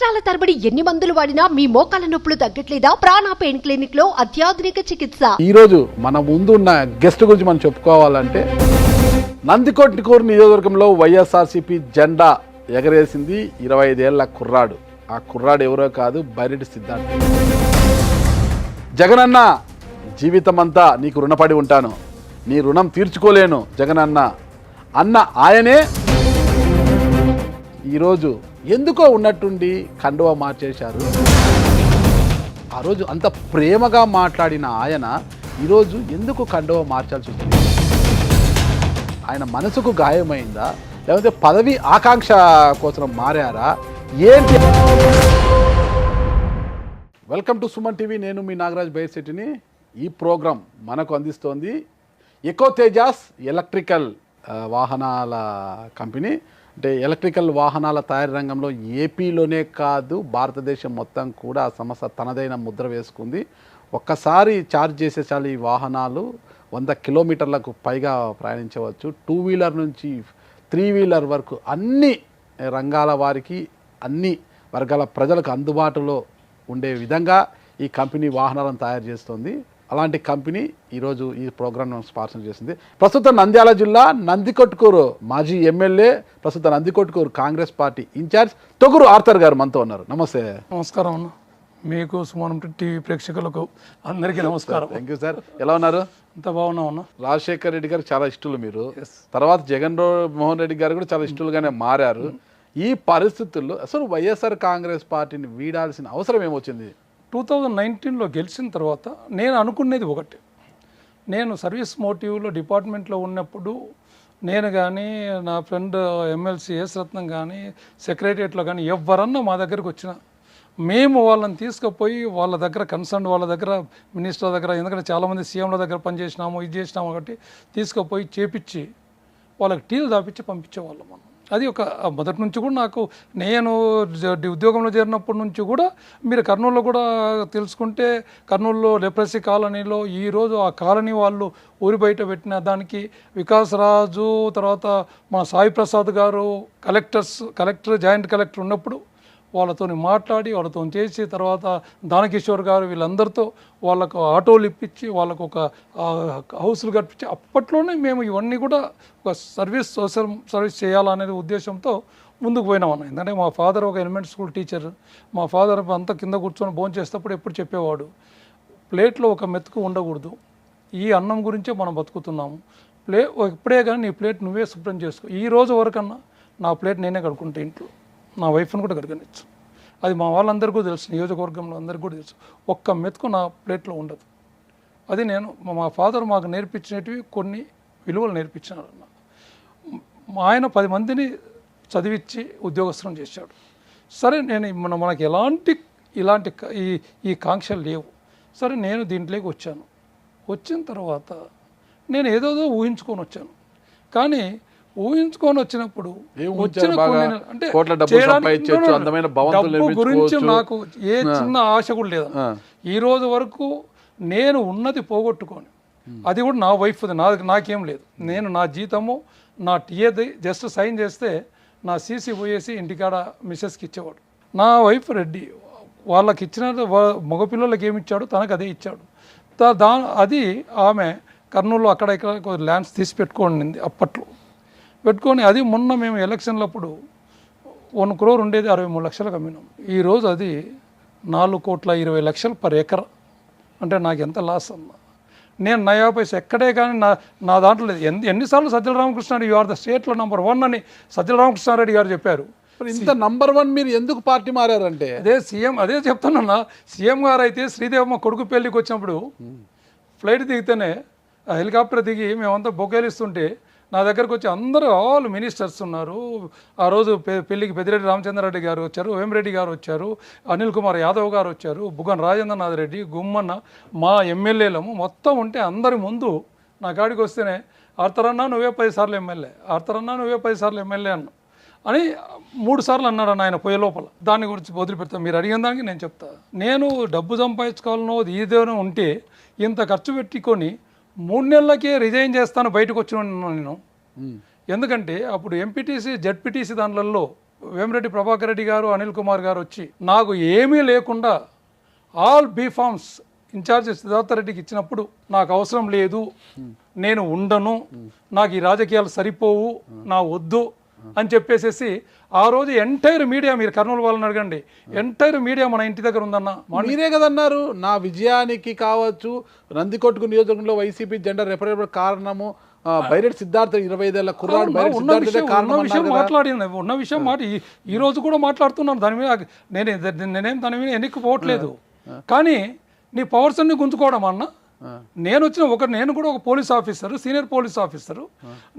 సంవత్సరాల తరబడి ఎన్ని మందులు వాడినా మీ మోకాల నొప్పులు తగ్గట్లేదా? ప్రాణ పెయిన్ క్లినిక్ లో అత్యాధునిక చికిత్స. ఈ రోజు మన ముందున్న గెస్ట్ గురించి మనం చెప్పుకోవాలంటే నందికొట్కూరు నియోజకవర్గంలో వైఎస్ఆర్సీపీ జెండా ఎగరేసింది 25 ఏళ్ల కుర్రాడు. ఆ కుర్రాడు ఎవరో కాదు, బైరెడ్డి సిద్ధార్థ. జగనన్న, జీవితమంతా నీకు రుణపడి ఉంటాను, నీ రుణం తీర్చుకోలేను జగనన్న అన్న ఆయనే ఈరోజు ఎందుకో ఉన్నట్టుండి కండువా మార్చేశారు. ఆ రోజు అంత ప్రేమగా మాట్లాడిన ఆయన ఈరోజు ఎందుకు కండువా మార్చాల్సి వచ్చింది? ఆయన మనసుకు గాయమైందా, లేకపోతే పదవి ఆకాంక్ష కోసం మారారా ఏంటి? Welcome to Suman TV. నేను మీ నాగరాజ్ బైర్శెట్టిని. ఈ ప్రోగ్రాం మనకు అందిస్తోంది ఎకో తేజాస్ ఎలక్ట్రికల్ వాహనాల కంపెనీ. అంటే ఎలక్ట్రికల్ వాహనాల తయారీ రంగంలో ఏపీలోనే కాదు, భారతదేశం మొత్తం కూడా ఆ సంస్థ తనదైన ముద్ర వేసుకుంది. ఒక్కసారి ఛార్జ్ చేసే చాలు ఈ వాహనాలు 100 కిలోమీటర్లకు పైగా ప్రయాణించవచ్చు. 2 వీలర్ నుంచి 3 వీలర్ వరకు అన్ని రంగాల వారికి, అన్ని వర్గాల ప్రజలకు అందుబాటులో ఉండే విధంగా ఈ కంపెనీ వాహనాలను తయారు చేస్తుంది. అలాంటి కంపెనీ ఈరోజు ఈ ప్రోగ్రామ్ను స్పాన్సర్ చేసింది. ప్రస్తుతం నంద్యాల జిల్లా నందికొట్కూరు మాజీ ఎమ్మెల్యే, ప్రస్తుతం Nandikotkur Congress party in-charge Toguru Arthur గారు మనతో ఉన్నారు. నమస్తే. నమస్కారం అన్న. మీకు సుమన్ టీవీ ప్రేక్షకులకు అందరికీ నమస్కారం. Thank you sir. ఎలా ఉన్నారు? అంత బాగున్నాం అన్న. రాజశేఖర్ రెడ్డి గారు చాలా ఇష్టలు మీరు, తర్వాత జగన్మోహన్ రెడ్డి గారు కూడా చాలా ఇష్టలుగానే మారారు. ఈ పరిస్థితుల్లో అసలు వైఎస్ఆర్ కాంగ్రెస్ పార్టీని వీడాల్సిన అవసరం ఏమొచ్చింది? 2019లో గెలిచిన తర్వాత నేను అనుకునేది ఒకటి, నేను సర్వీస్ మోటివ్లో డిపార్ట్మెంట్లో ఉన్నప్పుడు నేను కానీ, నా ఫ్రెండ్ ఎమ్మెల్సీ ఎస్ రత్నం కానీ, సెక్రటరియట్లో కానీ ఎవరన్నా మా దగ్గరికి వచ్చినా మేము వాళ్ళని తీసుకుపోయి వాళ్ళ దగ్గర కన్సర్న్, వాళ్ళ దగ్గర మినిస్టర్ దగ్గర, ఎందుకంటే చాలామంది సీఎంల దగ్గర పనిచేసినాము, ఇది చేసినాము కాబట్టి తీసుకుపోయి చేపించి వాళ్ళకి టీలు దాపించి పంపించేవాళ్ళం మనం. అది ఒక మొదటి నుంచి కూడా నాకు, నేను ఉద్యోగంలో చేరినప్పటి నుంచి కూడా, మీరు కర్నూలులో కూడా తెలుసుకుంటే, కర్నూలులో లెప్రసీ కాలనీలో ఈరోజు ఆ కాలనీ వాళ్ళు ఊరి బయట పెట్టిన దానికి వికాస్ రాజు, తర్వాత మా సాయి ప్రసాద్ గారు కలెక్టర్ జాయింట్ కలెక్టర్ ఉన్నప్పుడు వాళ్ళతో మాట్లాడి, వాళ్ళతో చేసి, తర్వాత దానకిషోర్ గారు వీళ్ళందరితో వాళ్ళకు ఆటోలు ఇప్పించి, వాళ్ళకు ఒక హౌస్లు కట్టించి, అప్పట్లోనే మేము ఇవన్నీ కూడా ఒక సోషల్ సర్వీస్ చేయాలనే ఉద్దేశంతో ముందుకు పోయినామన్న. ఎందుకంటే మా ఫాదర్ ఒక ఎలిమెంటరీ స్కూల్ టీచర్. మా ఫాదర్ అంతా కింద కూర్చొని భోజనం చేసేటప్పుడు ఎప్పుడు చెప్పేవాడు, ప్లేట్లో ఒక మెతుకు ఉండకూడదు, ఈ అన్నం గురించే మనం బతుకుతున్నాము, ఎప్పుడే కానీ నీ ప్లేట్ నువ్వే శుభ్రం చేసుకో. ఈ రోజు వరకన్నా నా ప్లేట్ నేనే కడుక్కుంటే ఇంట్లో, నా వైఫ్ని కూడా కడగనిచ్చు. అది మా వాళ్ళందరికీ తెలుసు, నియోజకవర్గంలో అందరికీ కూడా తెలుసు. ఒక్క మెతుకు నా ప్లేట్లో ఉండదు. అది నేను, మా ఫాదర్ మాకు నేర్పించినవి కొన్ని విలువలు నేర్పించినారన్న. ఆయన 10 మందిని చదివించి ఉద్యోగస్తులను చేశాడు. సరే, నేను మనకి ఇలాంటి ఈ కాంక్షలు లేవు. సరే, నేను దీంట్లోకి వచ్చాను. వచ్చిన తర్వాత నేను ఏదోదో ఊహించుకొని వచ్చాను. కానీ ఊహించుకొని వచ్చినప్పుడు అంటే డబ్బు గురించి నాకు ఏ చిన్న ఆశ కూడా లేదు. ఈ రోజు వరకు నేను ఉన్నది పోగొట్టుకొని, అది కూడా నా వైఫ్ది, నాకేం లేదు. నేను నా జీతము, నా టీఏది జస్ట్ సైన్ చేస్తే నా సీసీ పోయేసి ఇంటికాడ మిస్సెస్కి ఇచ్చేవాడు. నా వైఫ్ రెడ్డి, వాళ్ళకి ఇచ్చిన మగపిల్లలకి ఏమి ఇచ్చాడు, తనకు అదే ఇచ్చాడు. అది ఆమె కర్నూలులో అక్కడ ఇక్కడ ల్యాండ్స్ తీసి పెట్టుకోండి అప్పట్లో పెట్టుకొని, అది మొన్న మేము ఎలక్షన్లప్పుడు 1 crore ఉండేది 63 లక్షలకు అమ్మినాం. ఈరోజు అది 4,20,00,000 పర్ ఎకర్. అంటే నాకు ఎంత లాస్ అన్న. నేను 90 పైసా ఎక్కడే కానీ నా దాంట్లో లేదు. ఎన్నిసార్లు Sajjala Ramakrishna Reddy you are the స్టేట్లో నంబర్ 1 అని సజ్జల రామకృష్ణారెడ్డి గారు చెప్పారు. ఇంత నంబర్ 1 మీరు ఎందుకు పార్టీ మారారంటే, అదే చెప్తానన్నా. సీఎం గారు అయితే శ్రీదేవమ్మ కొడుకు పెళ్ళికి వచ్చినప్పుడు ఫ్లైట్ దిగితేనే, హెలికాప్టర్ దిగి మేమంతా బొకేలు ఇస్తుంటే నా దగ్గరకు వచ్చి అందరూ ఆల్ మినిస్టర్స్ ఉన్నారు. ఆ రోజు పెళ్లికి పెద్దిరెడ్డి రామచంద్రారెడ్డి గారు వచ్చారు, వేమిరెడ్డి గారు వచ్చారు, అనిల్ కుమార్ యాదవ్ గారు వచ్చారు, బుగ్గన రాజేంద్రనాథ్ రెడ్డి, గుమ్మన్న, మా ఎమ్మెల్యేలము మొత్తం ఉంటే అందరి ముందు నా కాడికి వస్తేనే, ఆర్తరన్నా నువ్వే 10 సార్లు ఎమ్మెల్యే, ఆర్తరన్నా నువ్వే 10 సార్లు ఎమ్మెల్యే అని 3 సార్లు అన్నాడు ఆయన పోయే లోపల. దాని గురించి వదిలిపెడతాను, మీరు అడిగిన దానికి నేను చెప్తా. నేను డబ్బు సంపాదించుకోవాలనో ఏదైనా ఉంటే ఇంత ఖర్చు పెట్టుకొని 3 నెలలకే రిజైన్ చేస్తాను బయటకు వచ్చిన నేను. ఎందుకంటే అప్పుడు ఎంపీటీసీ జడ్పీటీసీ దాంట్లో వేమిరెడ్డి ప్రభాకర్ రెడ్డి గారు అనిల్ కుమార్ గారు వచ్చి నాకు ఏమీ లేకుండా ఆల్ బీఫామ్స్ ఇన్ఛార్జ్ సిద్ధార్థ రెడ్డికి ఇచ్చినప్పుడు నాకు అవసరం లేదు, నేను ఉండను, నాకు ఈ రాజకీయాలు సరిపోవు, నా వద్దు అని చెప్పేసేసి ఆ రోజు ఎంటైర్ మీడియా, మీరు కర్నూలు వాళ్ళని అడగండి, ఎంటైర్ మీడియా మన ఇంటి దగ్గర ఉందన్న. మీరే కదన్నారు నా విజయానికి కావచ్చు నందికొట్కు నియోజకవర్గంలో వైసీపీ జెండా రెపరెప కారణము బైరెడ్డి సిద్ధార్థ 25 ఏళ్ల కుర్రాడు బైరెడ్డి సిద్ధార్థే కారణం ఉన్న విషయం మాట ఈ రోజు కూడా మాట్లాడుతున్నాను. దాని మీద నేనేం దాని మీద ఎన్నికపోవట్లేదు. కానీ నీ పవర్స్ అన్ని గుంజుకోవడం అన్న. నేను కూడా ఒక police officer, senior police officer.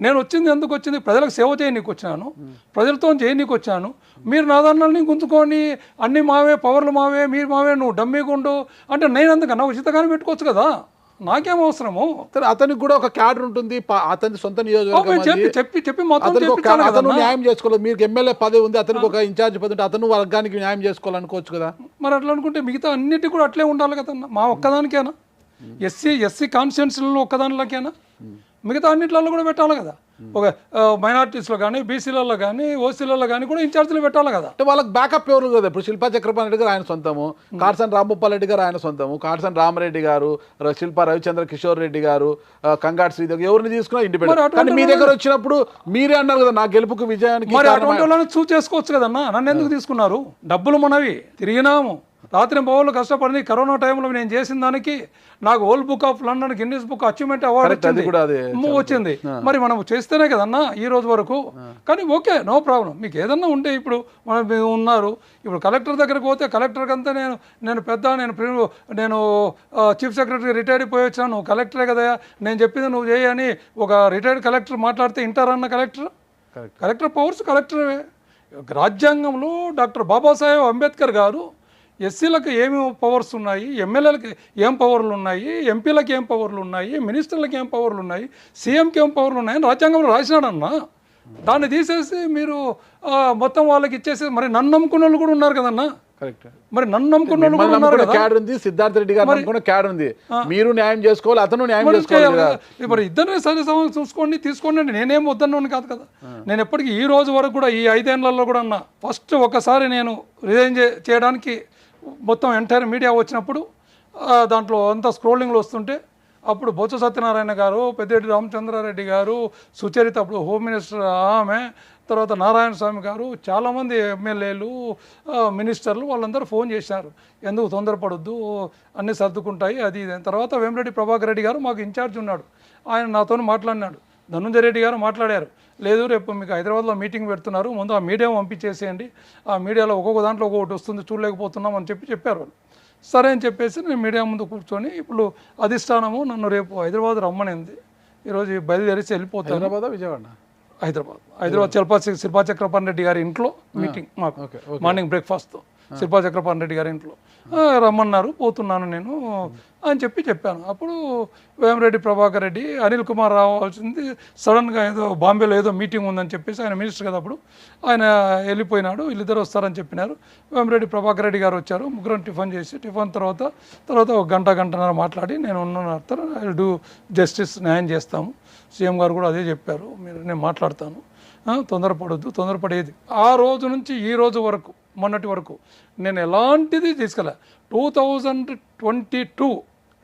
నేను వచ్చింది ఎందుకు వచ్చింది? ప్రజలకు సేవ చేయనీకి వచ్చాను, ప్రజలతో చేయనీకి వచ్చాను. మీరు నా దాన్ని గుంజుకొని అన్ని మావే, పవర్లు మావే, మీరు మావే, నువ్వు డమ్మీగుండు అంటే నేను ఎందుకన్నా ఉచితంగానే పెట్టుకోవచ్చు కదా, నాకేం అవసరము? అతనికి కూడా ఒక క్యాడర్ ఉంటుంది, అతని సొంత నియోజకవర్గం, చెప్పి మొత్తం అతను న్యాయం చేసుకోవాలి. మీకు ఎమ్మెల్యే పదవి ఉంది, అతనికి ఒక ఇన్ఛార్జ్ పదవి ఉంటే అతను వర్గానికి న్యాయం చేసుకోవాలనుకోవచ్చు కదా. మరి అట్లా అనుకుంటే మిగతా అన్నిటి కూడా అట్లే ఉండాలి కదన్నా. మా ఒక్కదానికేనా? ఎస్సీ కాన్స్టిట్యున్సీలలో ఒక్కదానిలోకేనా? మిగతా అన్నింటిలో కూడా పెట్టాలి కదా. ఒక మైనార్టీస్లో కానీ, బీసీలలో కానీ, ఓసీలలో కానీ కూడా ఇన్ఛార్జీలు పెట్టాలి కదా. అంటే వాళ్ళకి బ్యాకప్ ఎవరు కదా. ఇప్పుడు శిల్పా చక్రపాణి రెడ్డి గారు ఆయన సొంతము, కాటసాని రాంభూపాల్ రెడ్డి గారు ఆయన సొంతము, కాటసాని రామరెడ్డి గారు, శిల్పా రవిచంద్ర కిషోర్ రెడ్డి గారు, కంగాటి శ్రీదేవి, ఎవరిని తీసుకున్నా ఇండిపెండెంట్. కానీ మీ దగ్గర వచ్చినప్పుడు మీరే అన్నారు కదా నా గెలుపుకు విజయానికి. మరి అటువంటి వాళ్ళని చూస్ చేసుకోవచ్చు కదన్నా. నన్ను ఎందుకు తీసుకున్నారు? డబ్బులు మనవి, తిరిగినాము, రాత్రి పౌరులు కష్టపడి కరోనా టైంలో నేను చేసిన దానికి నాకు world book of London, Guinness book achievement award వచ్చింది. మరి మనం చేస్తేనే కదన్నా ఈ రోజు వరకు. కానీ ఓకే, నో ప్రాబ్లం. మీకు ఏదన్నా ఉంటే ఇప్పుడు మనం ఉన్నారు, ఇప్పుడు కలెక్టర్ దగ్గరకు పోతే కలెక్టర్కి అంతా నేను పెద్ద, నేను చీఫ్ సెక్రటరీ రిటైర్డ్ పోయి వచ్చాను, నువ్వు కలెక్టరే కదా, నేను చెప్పింది నువ్వు చేయని ఒక రిటైర్డ్ కలెక్టర్ మాట్లాడితే వింటారన్న కలెక్టర్ పవర్స్ కలెక్టరే. రాజ్యాంగంలో డాక్టర్ బాబాసాహెబ్ అంబేద్కర్ గారు ఎస్సీలకు ఏమి పవర్స్ ఉన్నాయి, ఎమ్మెల్యేలకు ఏం పవర్లు ఉన్నాయి, ఎంపీలకు ఏం పవర్లు ఉన్నాయి, మినిస్టర్లకు ఏం పవర్లు ఉన్నాయి, సీఎంకి ఏం పవర్లు ఉన్నాయని రాజ్యాంగంలో రాసినాడన్నా. దాన్ని తీసేసి మీరు మొత్తం వాళ్ళకి ఇచ్చేసి మరి నన్ను నమ్ముకున్న వాళ్ళు కూడా ఉన్నారు కదన్నా. మరి నన్ను నమ్ముకున్న వాళ్ళు కూడా ఉన్నారు కదా. క్యాడర్ ఉంది, సిద్ధార్థ రెడ్డి గారు క్యాడర్ ఉంది, మీరు న్యాయం చేసుకోవాలి, అతను న్యాయం చేసుకోవాలి. మరి ఇద్దరిని సరి చూసుకోండి, తీసుకోండి. నేనేం వద్దన్నాను కాదు కదా. నేను ఎప్పటికీ ఈ రోజు వరకు కూడా ఈ 5 ఏళ్లలో కూడా అన్నా, ఫస్ట్ ఒకసారి నేను రిజైన్ చేయడానికి మొత్తం ఎంటైర్ మీడియా వచ్చినప్పుడు దాంట్లో అంతా స్క్రోలింగ్లో వస్తుంటే అప్పుడు బొత్స సత్యనారాయణ గారు, పెద్దిరెడ్డి రామచంద్రారెడ్డి గారు, సుచరిత అప్పుడు హోమ్ మినిస్టర్ ఆమె, తర్వాత నారాయణ స్వామి గారు, చాలామంది ఎమ్మెల్యేలు, మినిస్టర్లు వాళ్ళందరూ ఫోన్ చేశారు, ఎందుకు తొందరపడొద్దు, అన్నీ సర్దుకుంటాయి అది ఇది. తర్వాత వేమిరెడ్డి ప్రభాకర్ రెడ్డి గారు మాకు ఇన్ఛార్జ్ ఉన్నాడు, ఆయన నాతో మాట్లాడినాడు. ధనుంజయ రెడ్డి గారు మాట్లాడారు, లేదు రేపు మీకు హైదరాబాద్లో మీటింగ్ పెడుతున్నారు, ముందు ఆ మీడియా పంపించేసేయండి, ఆ మీడియాలో ఒక్కొక్క దాంట్లో ఒక్కొక్కటి వస్తుంది, చూడలేకపోతున్నాం అని చెప్పారు వాళ్ళు. సరే అని చెప్పేసి నేను మీడియా ముందు కూర్చొని ఇప్పుడు అధిష్టానము నన్ను రేపు హైదరాబాద్ రమ్మనింది. ఈరోజు బయలుదేరేసి వెళ్ళిపోతాను. హైదరాబాద్ శిల్పా చక్రపాణి రెడ్డి గారి ఇంట్లో మీటింగ్ మాకు, మార్నింగ్ బ్రేక్ఫాస్ట్తో శిల్పా చక్రపాణి రెడ్డి గారి ఇంట్లో రమ్మన్నారు, పోతున్నాను నేను అని చెప్పాను. అప్పుడు వేమిరెడ్డి ప్రభాకర్ రెడ్డి, అనిల్ కుమార్ రావాల్సింది సడన్గా ఏదో బాంబేలో ఏదో మీటింగ్ ఉందని చెప్పేసి, ఆయన మినిస్టర్ కదా అప్పుడు, ఆయన వెళ్ళిపోయినాడు, వీళ్ళిద్దరు వస్తారని చెప్పినారు. వేమిరెడ్డి ప్రభాకర్ రెడ్డి గారు వచ్చారు, ముగ్గురం టిఫిన్ చేసి, టిఫిన్ తర్వాత ఒక గంటన్నర మాట్లాడి, నేను ఐ డూ జస్టిస్, న్యాయం చేస్తాము, సీఎం గారు కూడా అదే చెప్పారు, నేను మాట్లాడతాను, తొందరపడేది. ఆ రోజు నుంచి ఈ రోజు వరకు, మొన్నటి వరకు నేను ఎలాంటిది తీసుకెళ్ళా. 2022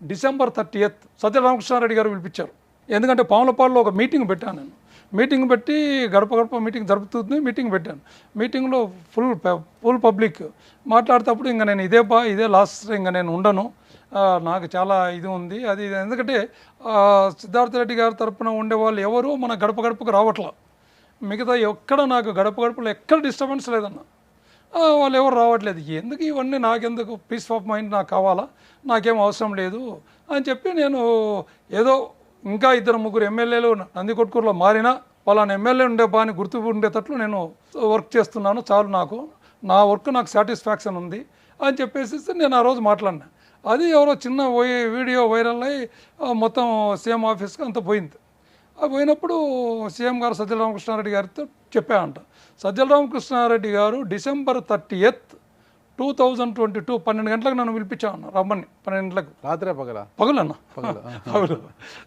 డిసెంబర్ 30 సత్య రామకృష్ణారెడ్డి గారు పిలిపించారు. ఎందుకంటే పాములపాడులో ఒక మీటింగ్ పెట్టాను నేను. మీటింగ్ పెట్టి గడప మీటింగ్ జరుపుతుంది, మీటింగ్ పెట్టాను. మీటింగ్లో ఫుల్ పబ్లిక్ మాట్లాడేటప్పుడు ఇంకా నేను ఇదే లాస్ట్, ఇంకా నేను ఉండను, నాకు చాలా ఇది ఉంది అది. ఎందుకంటే సిద్ధార్థ రెడ్డి గారి తరపున ఉండేవాళ్ళు ఎవరు మన గడపకు రావట్లా. మిగతా ఎక్కడ నాకు గడపలో ఎక్కడ డిస్టర్బెన్స్ లేదన్న, వాళ్ళు ఎవరు రావట్లేదు. ఎందుకు ఇవన్నీ, నాకెందుకు, పీస్ ఆఫ్ మైండ్ నాకు కావాలా, నాకేం అవసరం లేదు అని చెప్పి నేను ఏదో ఇంకా 2-3 ఎమ్మెల్యేలు నందికొట్కూరులో మారినా పలానా ఎమ్మెల్యే ఉండే బాని గుర్తు ఉండేటట్లు నేను వర్క్ చేస్తున్నాను, చాలు, నా వర్క్ నాకు సాటిస్ఫాక్షన్ ఉంది అని చెప్పేసి నేను ఆ రోజు మాట్లాడినా. అది ఎవరో చిన్న వీడియో వైరల్ అయ్యి మొత్తం సీఎం ఆఫీస్కి అంత పోయింది. పోయినప్పుడు సీఎం గారు సజ్జల రామకృష్ణారెడ్డి గారితో చెప్పానంట. సజ్జల రామకృష్ణారెడ్డి గారు డిసెంబర్ 30, 2022 12 గంటలకు నన్ను పిలిపించామన్న, రమ్మని. 12 గంటలకు, రాత్రే పగలన్న,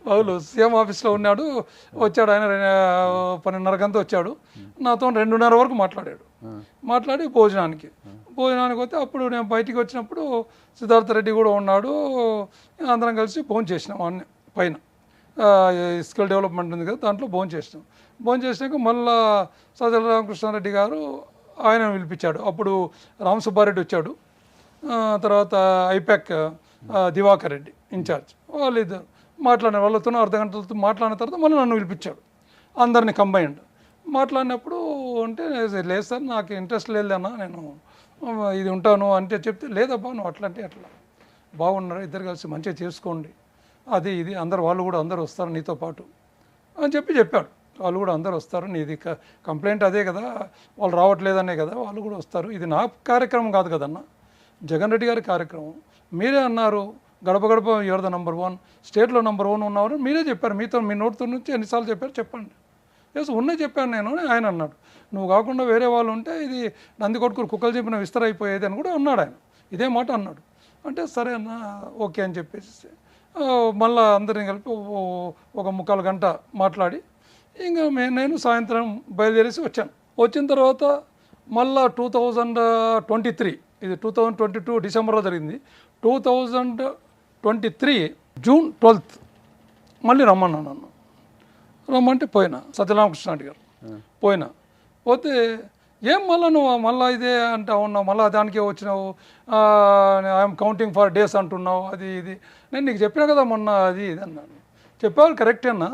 పగలు సీఎం ఆఫీస్లో ఉన్నాడు, వచ్చాడు ఆయన 12:30 గంట వచ్చాడు, నాతో 2:30 వరకు మాట్లాడాడు. మాట్లాడి భోజనానికి వస్తే అప్పుడు నేను బయటికి వచ్చినప్పుడు సిద్ధార్థ రెడ్డి కూడా ఉన్నాడు. అందరం కలిసి భోజనం చేసినాం అన్నీ పైన స్కిల్ డెవలప్మెంట్ ఉంది కదా, దాంట్లో భోజనం చేసినాక మళ్ళా సజ్జల రామకృష్ణారెడ్డి గారు ఆయన పిలిపించాడు. అప్పుడు రామ్ సుబ్బారెడ్డి వచ్చాడు, తర్వాత ఐపాక్ దివాకర్ రెడ్డి ఇన్ఛార్జ్, వాళ్ళిద్దరు మాట్లాడిన వాళ్ళతో అర్ధ గంటలతో మాట్లాడిన తర్వాత మళ్ళీ నన్ను పిలిపించాడు, అందరినీ కంబైన్డ్. మాట్లాడినప్పుడు అంటే లేదు సార్ నాకు ఇంట్రెస్ట్ లేదన్నా, నేను ఇది ఉంటాను అంటే చెప్తే లేదబ్బా నువ్వు అట్లా అంటే అట్లా బాగున్నారు, ఇద్దరు కలిసి మంచిగా చేసుకోండి, అది ఇది వాళ్ళు కూడా అందరూ వస్తారు నీతో పాటు అని చెప్పాడు. వాళ్ళు కూడా అందరూ వస్తారు, నీది కంప్లైంట్ అదే కదా, వాళ్ళు రావట్లేదనే కదా, వాళ్ళు కూడా వస్తారు, ఇది నా కార్యక్రమం కాదు కదన్న, జగన్ రెడ్డి గారి కార్యక్రమం. మీరే అన్నారు గడప గడప యువర్ ద నెంబర్ 1, స్టేట్లో నెంబర్ 1 ఉన్నవారు మీరే చెప్పారు, మీ నోటితో నుంచి ఎన్నిసార్లు చెప్పారు చెప్పండి. ఎస్ ఉన్నాయి చెప్పాను నేను అని ఆయన అన్నాడు. నువ్వు కాకుండా వేరే వాళ్ళు ఉంటే ఇది నంది కొట్టుకుని కుక్కలు చెప్పిన విస్తరైపోయేది అని కూడా అన్నాడు ఆయన, ఇదే మాట అన్నాడు. అంటే సరే అన్న ఓకే అని చెప్పేసి మళ్ళీ అందరిని కలిపి ఒక 3/4 గంట మాట్లాడి ఇంకా నేను సాయంత్రం బయలుదేరేసి వచ్చాను. వచ్చిన తర్వాత మళ్ళా 2023, ఇది 2022 డిసెంబర్లో జరిగింది, 2023 జూన్ 12 మళ్ళీ రమ్మన్నాను. నన్ను రమ్మంటే పోయినా, సత్యరామకృష్ణారెడ్డి గారు పోతే ఏం మళ్ళీ నువ్వు మళ్ళీ ఇదే అంటా ఉన్నావు, మళ్ళీ దానికే వచ్చినావు, ఐఎమ్ కౌంటింగ్ ఫర్ డేస్ అంటున్నావు, అది ఇది. నేను నీకు చెప్పినా కదా మొన్న అది ఇది అన్నాను. చెప్పావు కరెక్టేనా,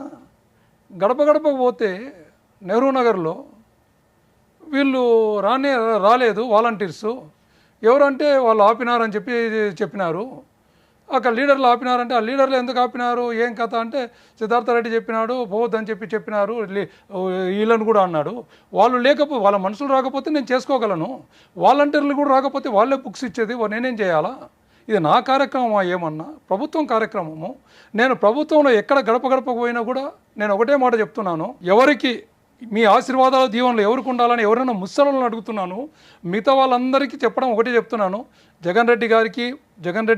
గడప గడపకు పోతే నెహ్రూ నగర్లో వీళ్ళు రాలేదు వాలంటీర్సు, ఎవరంటే వాళ్ళు ఆపినారని చెప్పినారు. అక్కడ లీడర్లు ఆపినారంటే ఆ లీడర్లు ఎందుకు ఆపినారు ఏం కథ అంటే సిద్ధార్థ రెడ్డి చెప్పినాడు పోవద్దని చెప్పినారు, వీళ్ళని కూడా అన్నాడు. వాళ్ళు వాళ్ళ మనుషులు రాకపోతే నేను చేసుకోగలను, వాలంటీర్లు కూడా రాకపోతే వాళ్ళే బుక్స్ ఇచ్చేది నేనేం చేయాలా? ఇది నా కార్యక్రమమా ఏమన్నా? ప్రభుత్వం కార్యక్రమము. నేను ప్రభుత్వంలో ఎక్కడ గడప గడపకు పోయినా కూడా నేను ఒకటే మాట చెప్తున్నాను, ఎవరికి మీ ఆశీర్వాదాల దీవెనలు ఎవరికి ఉండాలని ఎవరైనా ముసలను అడుగుతున్నాను. మిగతా వాళ్ళందరికీ చెప్పడం ఒకటే చెప్తున్నాను, జగన్ రెడ్డి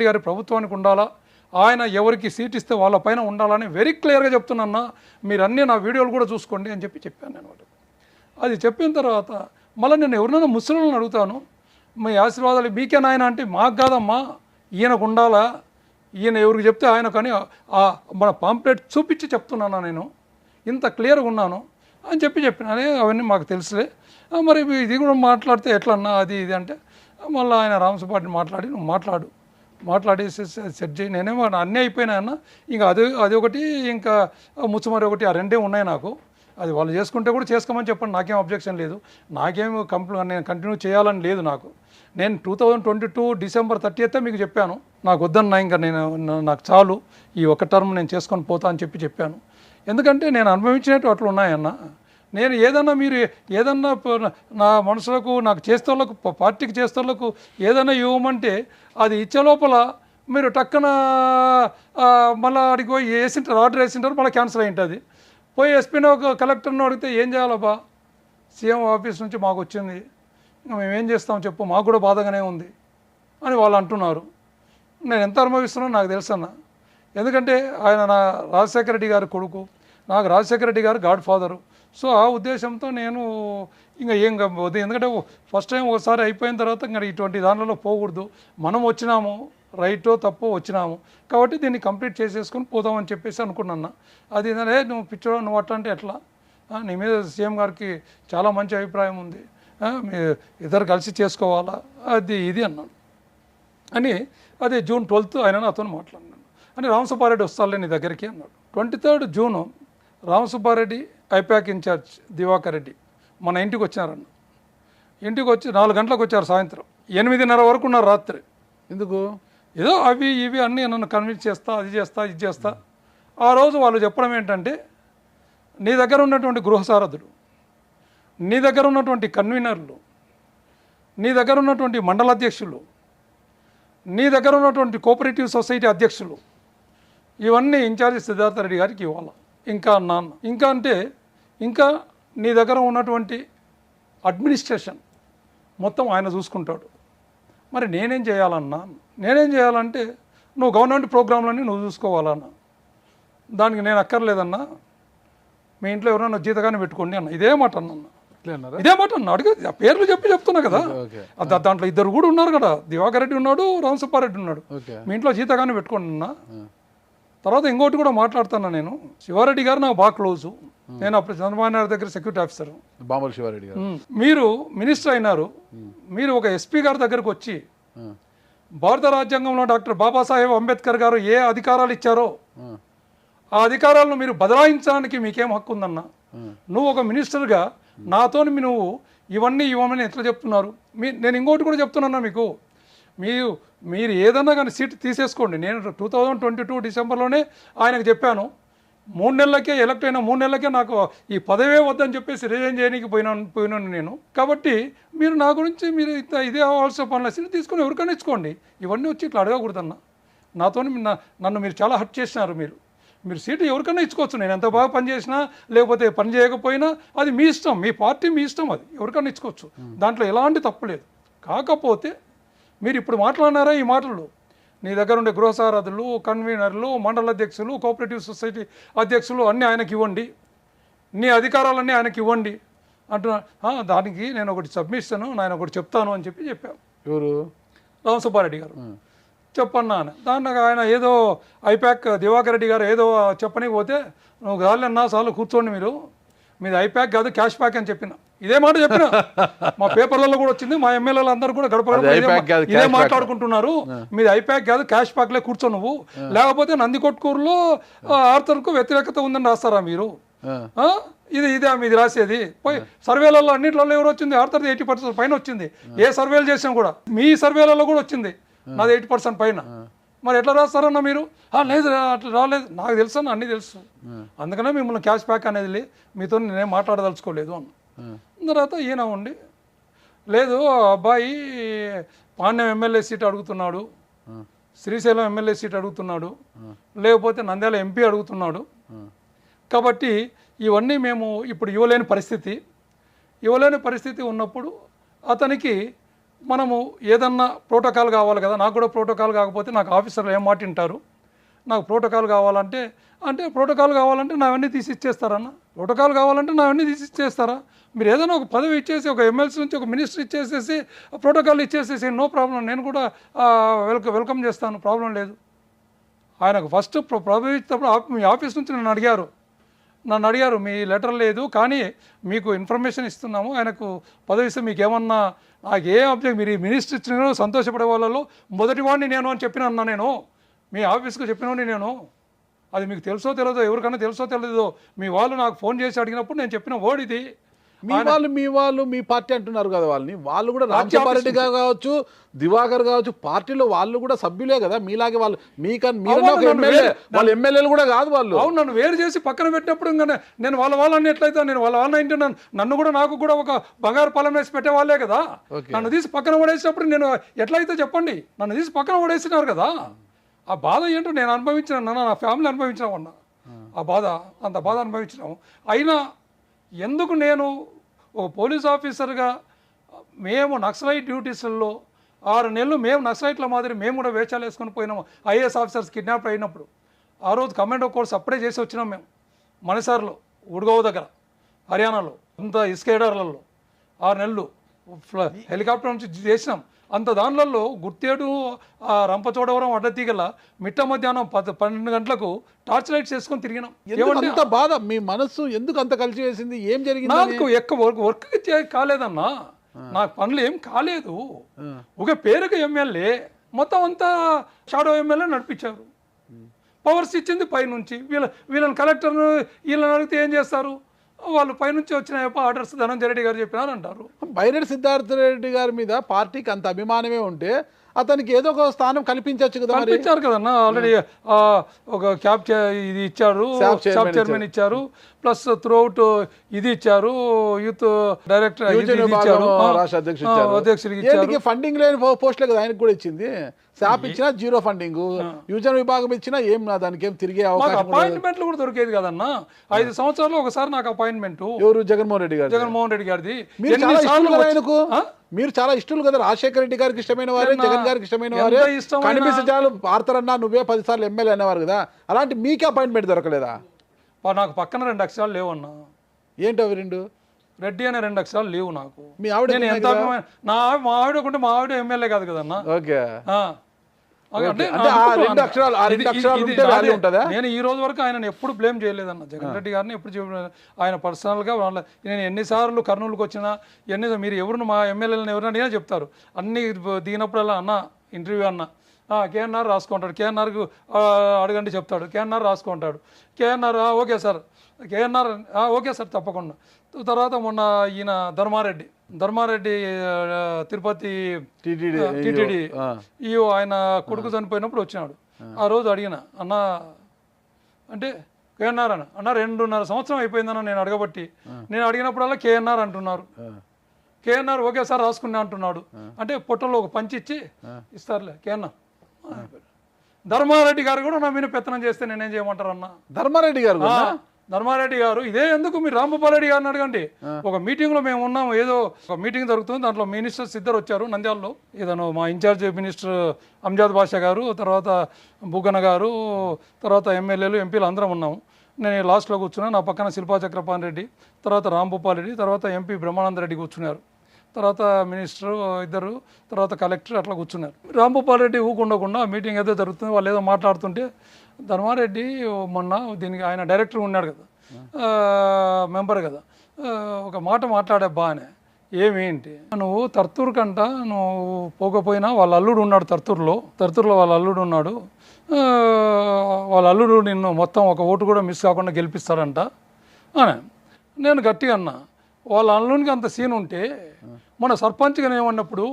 గారి ప్రభుత్వానికి ఉండాలా, ఆయన ఎవరికి సీట్ ఇస్తే వాళ్ళ పైన ఉండాలని వెరీ క్లియర్గా చెప్తున్నా, మీరు అన్నీ నా వీడియోలు కూడా చూసుకోండి అని చెప్పాను నేను. అది చెప్పిన తర్వాత మళ్ళీ నేను ఎవరినైనా ముసలను అడుగుతాను, మీ ఆశీర్వాదాలు మీకే నాయన అంటే మాకు కాదమ్మా, ఈయనకు ఉండాలా, ఈయన ఎవరికి చెప్తే ఆయన కానీ మన పాంప్లెట్ చూపించి చెప్తున్నాను, నేను ఇంత క్లియర్గా ఉన్నాను అని చెప్పిన అవన్నీ మాకు తెలుసులే, మరి ఇది కూడా మాట్లాడితే ఎట్లన్నా అది ఇది అంటే మళ్ళీ ఆయన రామసుబ్బారెడ్డి మాట్లాడి నువ్వు మాట్లాడేసి సెట్ చేయి, నేనేమో అన్నీ అయిపోయినాయన్న, ఇంకా అది ఒకటి ఇంకా ముచ్చుమరి ఒకటి, ఆ రెండే ఉన్నాయి నాకు. అది వాళ్ళు చేసుకుంటే కూడా చేసుకోమని చెప్పండి, నాకేం అబ్జెక్షన్ లేదు, నాకేం నేను కంటిన్యూ చేయాలని లేదు నాకు. నేను 2022 డిసెంబర్ 30 మీకు చెప్పాను, నాకు వద్దన్నా ఇంకా నాకు చాలు, ఈ ఒక టర్మ్ నేను చేసుకొని పోతా అని చెప్పాను. ఎందుకంటే నేను అనుభవించినట్టు అట్లా ఉన్నాయన్న. నేను మీరు ఏదన్నా నా మనుషులకు నాకు చేస్తోళ్ళకు పార్టీకి చేస్తోళ్ళకు ఏదైనా ఇవ్వమంటే అది ఇచ్చే లోపల మీరు టక్కన మళ్ళీ అడిగి పోయి ఆర్డర్ వేసింటారు, మళ్ళీ క్యాన్సిల్ అయి ఉంటుంది. పోయి ఎస్పీని ఒక కలెక్టర్ని అడిగితే ఏం చేయాలబ్బా, సీఎం ఆఫీస్ నుంచి మాకు వచ్చింది, మేమేం చేస్తాం చెప్పు, మాకు కూడా బాధగానే ఉంది అని వాళ్ళు అంటున్నారు. నేను ఎంత అనుభవిస్తున్నానో నాకు తెలుసన్న. ఎందుకంటే ఆయన నా రాజశేఖర రెడ్డి గారి కొడుకు, నాకు రాజశేఖర రెడ్డి గారు గాడ్ ఫాదరు. సో ఆ ఉద్దేశంతో నేను ఇంకా ఏం వద్దు, ఎందుకంటే ఫస్ట్ టైం ఒకసారి అయిపోయిన తర్వాత ఇంకా ఇటువంటి దాంట్లో పోకూడదు, మనం వచ్చినాము రైటో తప్పో వచ్చినాము కాబట్టి దీన్ని కంప్లీట్ చేసేసుకొని పోదామని చెప్పేసి అనుకున్నా. అది నువ్వు పిచ్చో నువ్వు అట్లా అంటే ఎట్లా, నీ మీద సీఎం గారికి చాలా మంచి అభిప్రాయం ఉంది, ఇద్దరు కలిసి చేసుకోవాలా అది ఇది అన్నాను అని. అది జూన్ 12 ఆయన నాతో మాట్లాడినాను అని, రామసుబ్బారెడ్డి వస్తాలే నీ దగ్గరికి అన్నాడు. 23 జూను రామసుబ్బారెడ్డి ఐపాక్ ఇన్ఛార్జ్ దివాకర్ రెడ్డి మన ఇంటికి వచ్చినారన్న. ఇంటికి వచ్చి 4 గంటలకు వచ్చారు, సాయంత్రం 8:30 వరకు ఉన్నారు రాత్రి. ఎందుకు ఏదో అవి ఇవి అన్నీ నన్ను కన్విన్స్ చేస్తా, అది చేస్తా ఇది చేస్తా. ఆ రోజు వాళ్ళు చెప్పడం ఏంటంటే, నీ దగ్గర ఉన్నటువంటి గృహసారథులు, నీ దగ్గర ఉన్నటువంటి కన్వీనర్లు, నీ దగ్గర ఉన్నటువంటి మండల అధ్యక్షులు, నీ దగ్గర ఉన్నటువంటి కోఆపరేటివ్ సొసైటీ అధ్యక్షులు, ఇవన్నీ ఇన్ఛార్జి సిద్ధార్థ రెడ్డి గారికి ఇవ్వాలి. ఇంకా ఇంకా నీ దగ్గర ఉన్నటువంటి అడ్మినిస్ట్రేషన్ మొత్తం ఆయన చూసుకుంటాడు. మరి నేనేం చేయాలంటే నువ్వు గవర్నమెంట్ ప్రోగ్రాంలన్నీ నువ్వు చూసుకోవాలన్నా, దానికి నేను అక్కర్లేదన్నా, మీ ఇంట్లో ఎవరైనా జీతగానే పెట్టుకోండి అన్న, ఇదే మాట అన్న. ఇట్లా అన్నారా? ఇదే మాట అన్న అడిగి పేర్లు చెప్తున్నా కదా. ఓకే. దాంట్లో ఇద్దరు కూడా ఉన్నారు కదా, దివాకర్ రెడ్డి ఉన్నాడు, రామసుబ్బారెడ్డి ఉన్నాడు. ఓకే. మీ ఇంట్లో జీతగానే పెట్టుకున్నా. తర్వాత ఇంకోటి కూడా మాట్లాడుతున్నా, నేను శివారెడ్డి గారు నాకు బాగా క్లోజు. నేను అప్పుడు చంద్రబాబు నాయుడు దగ్గర సెక్యూరిటీ ఆఫీసర్. బాంబుల శివారెడ్డి గారు. మీరు మినిస్టర్ అయినారు, మీరు ఒక ఎస్పీ గారి దగ్గరకు వచ్చి భారత రాజ్యాంగంలో డాక్టర్ బాబాసాహెబ్ అంబేద్కర్ గారు ఏ అధికారాలు ఇచ్చారో ఆ అధికారాలను మీరు బదలాయించడానికి మీకేం హక్కు ఉందన్నా? నువ్వు ఒక మినిస్టర్గా నాతో నువ్వు ఇవన్నీ ఇవ్వమని ఎట్లా చెప్తున్నారు? నేను ఇంకోటి కూడా చెప్తున్నా మీకు, మీరు ఏదన్నా కానీ సీట్ తీసేసుకోండి. నేను 2022 డిసెంబర్లోనే ఆయనకు చెప్పాను, 3 నెలలకే ఎలక్ట్ అయిన 3 నెలలకే నాకు ఈ పదవే వద్దని చెప్పేసి రిజైన్ చేయడానికి పోయినాను నేను. కాబట్టి మీరు నా గురించి మీరు ఇదే అవ్వాల్సిన పనుల సీట్ తీసుకొని ఎవరికైనా ఇచ్చుకోండి. ఇవన్నీ వచ్చి ఇట్లా అడగకూడదన్నా. నాతో నన్ను మీరు చాలా హర్ట్ చేసినారు. మీరు సీటు ఎవరికైనా ఇచ్చుకోవచ్చు. నేను ఎంత బాగా పని చేసినా లేకపోతే పని చేయకపోయినా అది మీ ఇష్టం, మీ పార్టీ మీ ఇష్టం, అది ఎవరికైనా ఇచ్చుకోవచ్చు. దాంట్లో ఎలాంటి తప్పు లేదు. కాకపోతే మీరు ఇప్పుడు మాట్లాడినారా ఈ మాటలు, నీ దగ్గర ఉండే గృహసారథులు, కన్వీనర్లు, మండల అధ్యక్షులు, కోఆపరేటివ్ సొసైటీ అధ్యక్షులు అన్నీ ఆయనకి ఇవ్వండి, నీ అధికారాలన్నీ ఆయనకి ఇవ్వండి అంటున్నా. దానికి నేను ఒకటి సబ్మిషన్, నేను ఒకటి చెప్తాను అని చెప్పాను. ఎవరు? రామసుబ్బారెడ్డి గారు. చెప్పన్నా అని దాన్ని ఆయన ఏదో ఐప్యాక్ దివాకర్ రెడ్డి గారు ఏదో చెప్పనికి పోతే, నువ్వు గాలన్నా చాలు కూర్చోండి, మీది ఐప్యాక్ కాదు క్యాష్ ప్యాక్ అని చెప్పిన. ఇదే మాట చెప్పిన, మా పేపర్లలో కూడా వచ్చింది, మా ఎమ్మెల్యేలు అందరూ కూడా గడప ఇదే మాట్లాడుకుంటున్నారు. మీది ఐప్యాక్ కాదు క్యాష్ ప్యాక్లే కూర్చో నువ్వు, లేకపోతే నందికొట్కూరులో ఆర్థర్కు వ్యతిరేకత ఉందని రాస్తారా మీరు? ఇదే మీది రాసేది. పోయి సర్వేలలో అన్నింటిలో ఎవరు వచ్చింది? ఆర్థర్ 80% పైన వచ్చింది. ఏ సర్వేలు చేసినా కూడా మీ సర్వేలలో కూడా వచ్చింది నాది 80% పైన. మరి ఎట్లా రాస్తారన్నా మీరు? లేదు అట్లా రాలేదు, నాకు తెలుసు అన్న, అన్నీ తెలుసు, అందుకనే మిమ్మల్ని క్యాష్ ప్యాక్ అనేది మీతో నేనేం మాట్లాడదలుచుకోలేదు అన్న. తర్వాత ఈయన ఉండి, లేదు అబ్బాయి పాండ్యం ఎమ్మెల్యే సీట్ అడుగుతున్నాడు, శ్రీశైలం ఎమ్మెల్యే సీట్ అడుగుతున్నాడు, లేకపోతే నంద్యాల ఎంపీ అడుగుతున్నాడు, కాబట్టి ఇవన్నీ మేము ఇప్పుడు ఇవ్వలేని పరిస్థితి ఉన్నప్పుడు అతనికి మనము ఏదన్నా ప్రోటోకాల్ కావాలి కదా. నాకు కూడా ప్రోటోకాల్ కాకపోతే నాకు ఆఫీసర్లు ఏం మాట వింటారు? నాకు ప్రోటోకాల్ కావాలంటే నావన్నీ తీసి ఇచ్చేస్తారన్న. ప్రోటోకాల్ కావాలంటే నావన్నీ తీసి ఇచ్చేస్తారా? మీరు ఏదైనా ఒక పదవి ఇచ్చేసి, ఒక ఎమ్మెల్సీ నుంచి ఒక మినిస్టర్ ఇచ్చేసేసి ప్రోటోకాల్ ఇచ్చేసేసి నో ప్రాబ్లం, నేను కూడా వెల్కమ్ చేస్తాను, ప్రాబ్లం లేదు. ఆయనకు ఫస్ట్ పదవి ఇచ్చినప్పుడు మీ ఆఫీస్ నుంచి నన్ను అడిగారు మీ లెటర్ లేదు కానీ మీకు ఇన్ఫర్మేషన్ ఇస్తున్నాము, ఆయనకు పదవి ఇస్తే మీకు ఏమన్నా, నాకు ఏ అబ్జెక్ట్, మీరు మినిస్టర్ ఇచ్చిన సంతోషపడే వాళ్ళలో మొదటి వాడిని నేను అని చెప్పిన అన్నా. నేను మీ ఆఫీస్కి చెప్పినవాడిని నేను. అది మీకు తెలుసో తెలియదో, ఎవరికైనా తెలుసో తెలియదో, మీ వాళ్ళు నాకు ఫోన్ చేసి అడిగినప్పుడు నేను చెప్పిన వర్డ్ ఇది. మీ వాళ్ళు మీ పార్టీ అంటున్నారు కదా, వాళ్ళు కూడా రామసుబ్బారెడ్డి గారు కావచ్చు, దివాకర్ కావచ్చు, పార్టీలో వాళ్ళు కూడా సభ్యులే కదా మీలాగే. వాళ్ళు వాళ్ళ ఎమ్మెల్యేలు కూడా కాదు వాళ్ళు. అవును, నన్ను వేరు చేసి పక్కన పెట్టినప్పుడు నేను వాళ్ళని ఎట్లయితే నేను వాళ్ళ ఇంటి నన్ను కూడా నాకు కూడా ఒక బంగారు పాలన వేసి పెట్టే వాళ్ళే కదా. నన్ను తీసి పక్కన పడేసినప్పుడు నేను ఎట్లయితే చెప్పండి, నన్ను తీసి పక్కన పడేసినారు కదా. ఆ బాధ ఏంటో నేను అనుభవించిన, నా ఫ్యామిలీ అనుభవించినాం అన్న. ఆ బాధ, అంత బాధ అనుభవించినాం. అయినా ఎందుకు నేను ఒక పోలీస్ ఆఫీసర్గా మేము నక్సలైట్ డ్యూటీస్లలో 6 నెలలు మేము నక్సలైట్ల మాదిరి మేము కూడా వేషాలు వేసుకొని పోయినాము. ఐఏఎస్ ఆఫీసర్స్ కిడ్నాప్ అయినప్పుడు ఆ రోజు కమాండో కోర్స్ అప్పుడే చేసి వచ్చినాం మేము మనసార్లో, ఉడ్గావ్ దగ్గర, హర్యానాలో, అంత ఇసుకేడర్లలో 6 నెలలు హెలికాప్టర్ నుంచి చేసినాం. అంత దానిలలో గుర్తేడు, రంపచోడవరం, అడ్డతీగల మిట్ట మధ్యాహ్నం 12 గంటలకు టార్చ్ లైట్స్ వేసుకొని తిరిగినాం. అంత బాధ మీ మనసు ఎందుకు అంత కలిసి వేసింది? ఏం జరిగింది? నాకు వర్క్ కాలేదన్నా, నాకు పనులు ఏం కాలేదు. ఒక పేరుకి ఎమ్మెల్యే, మొత్తం అంతా షాడో ఎమ్మెల్యే నడిపించారు. పవర్స్ ఇచ్చింది పైనుంచి. వీళ్ళని కలెక్టర్ను వీళ్ళని అడిగితే ఏం చేస్తారు? వాళ్ళు పైనుంచి వచ్చిన ఆర్డర్స్ ధనంజయ రెడ్డి గారు చెప్పినారు అంటారు. బైరెడ్డి సిద్ధార్థ రెడ్డి గారి మీద పార్టీకి అంత అభిమానమే ఉంటే అతనికి ఏదో ఒక స్థానం కల్పించవచ్చు కదా. కల్పించారు కదన్నా, ఆల్రెడీ ఒక క్యాబ్ ఇది ఇచ్చారు, షాప్ చైర్మన్ ఇచ్చారు, ప్లస్ త్రూఅవుట్ ఇది ఇచ్చారు, యూత్ డైరెక్టర్ అధ్యక్షుడికి ఇచ్చారు. ఫండింగ్ లేని పోస్టులే కదా ఆయనకు కూడా ఇచ్చింది. శాప్ ఇచ్చినా జీరో ఫండింగ్, యువజన విభాగం ఇచ్చినా ఏం దానికి ఏం తిరిగే అవకాశం. అపాయింట్మెంట్లు కూడా దొరికేది కదన్నా. 5 సంవత్సరాలు ఒకసారి నాకు అపాయింట్మెంట్. ఎవరు? జగన్మోహన్ రెడ్డి గారిది. మీరు చాలా ఇష్టలు కదా, రాజశేఖర రెడ్డి గారికి ఇష్టమైన వారే, జగన్ గారికి ఇష్టమైన వారే. కనిపిస్తే చాలు ఆర్తరన్నా నువ్వే 10 సార్లు ఎమ్మెల్యే అనేవారు కదా. అలాంటి మీకే అపాయింట్మెంట్ దొరకలేదా? నాకు పక్కన 2 అక్షరాలు లేవన్నా. ఏంటి అవి 2? రెడ్డి అనే 2 అక్షరాలు లేవు నాకు. మీ ఆవిడ నేను ఎంత మా ఆవిడ ఒకటి, మా ఆవిడ ఎమ్మెల్యే కాదు కదన్నా. ఓకే. అంటే నేను ఈ రోజు వరకు ఆయన ఎప్పుడు బ్లేమ్ చేయలేదన్న. జగన్ రెడ్డి గారిని ఎప్పుడు ఆయన పర్సనల్గా నేను ఎన్నిసార్లు కర్నూలుకి వచ్చినా మీరు ఎవరు మా ఎమ్మెల్యేలను ఎవరైనా నేనే చెప్తారు. అన్ని దిగినప్పుడల్లా అన్న ఇంటర్వ్యూ అన్న కేఎన్ఆర్ రాసుకుంటాడు, కేఎన్ఆర్కు అడగండి చెప్తాడు, కేఎన్ఆర్ రాసుకుంటాడు, KNR okay sir, KNR okay sir తప్పకుండా. తర్వాత మొన్న ఈయన ధర్మారెడ్డి తిరుపతి టీటీడీ ఈయో ఆయన కొడుకు చనిపోయినప్పుడు వచ్చినాడు. ఆ రోజు అడిగిన అన్న అంటే కేఎన్ఆర్ అన్న 2.5 సంవత్సరం అయిపోయిందన్న నేను అడగబట్టి. నేను అడిగినప్పుడల్లా కేఎన్ఆర్ అంటున్నారు. కేఎన్ఆర్ ఓకే సార్ రాసుకున్నా అంటున్నాడు. అంటే పొట్టలో ఒక పంచి ఇచ్చి ఇస్తారులే కేఎన్ఆర్. ధర్మారెడ్డి గారు కూడా నా మీద పెత్తనం చేస్తే నేనేం చేయమంటారు అన్న. ధర్మారెడ్డి గారు ఇదే ఎందుకు మీరు రాంభూపాల్ రెడ్డి గారిని అడగండి. ఒక మీటింగ్లో మేము ఉన్నాము, ఏదో ఒక మీటింగ్ జరుగుతుంది, దాంట్లో మినిస్టర్స్ 2 వచ్చారు నంద్యాలలో. ఇతను మా ఇన్ఛార్జ్ మినిస్టర్ అంజాద్ బాషా గారు, తర్వాత బుగ్గన గారు, తర్వాత ఎమ్మెల్యేలు ఎంపీలు అందరం ఉన్నాము. నేను లాస్ట్లో కూర్చున్నాను. నా పక్కన శిల్పా చక్రపాణి రెడ్డి, తర్వాత రాంభూపాల్ రెడ్డి, తర్వాత ఎంపీ బ్రహ్మానంద రెడ్డి కూర్చున్నారు, తర్వాత మినిస్టర్ 2, తర్వాత కలెక్టర్ అట్లా కూర్చున్నారు. రాంభూపాల్ రెడ్డి ఊకుండకుండా మీటింగ్ ఏదో జరుగుతుంది, వాళ్ళు ఏదో మాట్లాడుతుంటే ధర్మారెడ్డి మొన్న దీనికి ఆయన డైరెక్టర్ ఉన్నాడు కదా, మెంబర్ కదా, ఒక మాట మాట్లాడే బాగానే ఏమేంటి నువ్వు తర్తూరు కంట నువ్వు పోకపోయినా వాళ్ళ అల్లుడు ఉన్నాడు తర్తూరులో వాళ్ళ అల్లుడు ఉన్నాడు, వాళ్ళ అల్లుడు నిన్ను మొత్తం ఒక ఓటు కూడా మిస్ కాకుండా గెలిపిస్తాడంట అని నేను గట్టిగా అన్నా. వాళ్ళ అల్లునికి అంత సీన్ ఉంటే మన సర్పంచ్గా ఏమన్నప్పుడు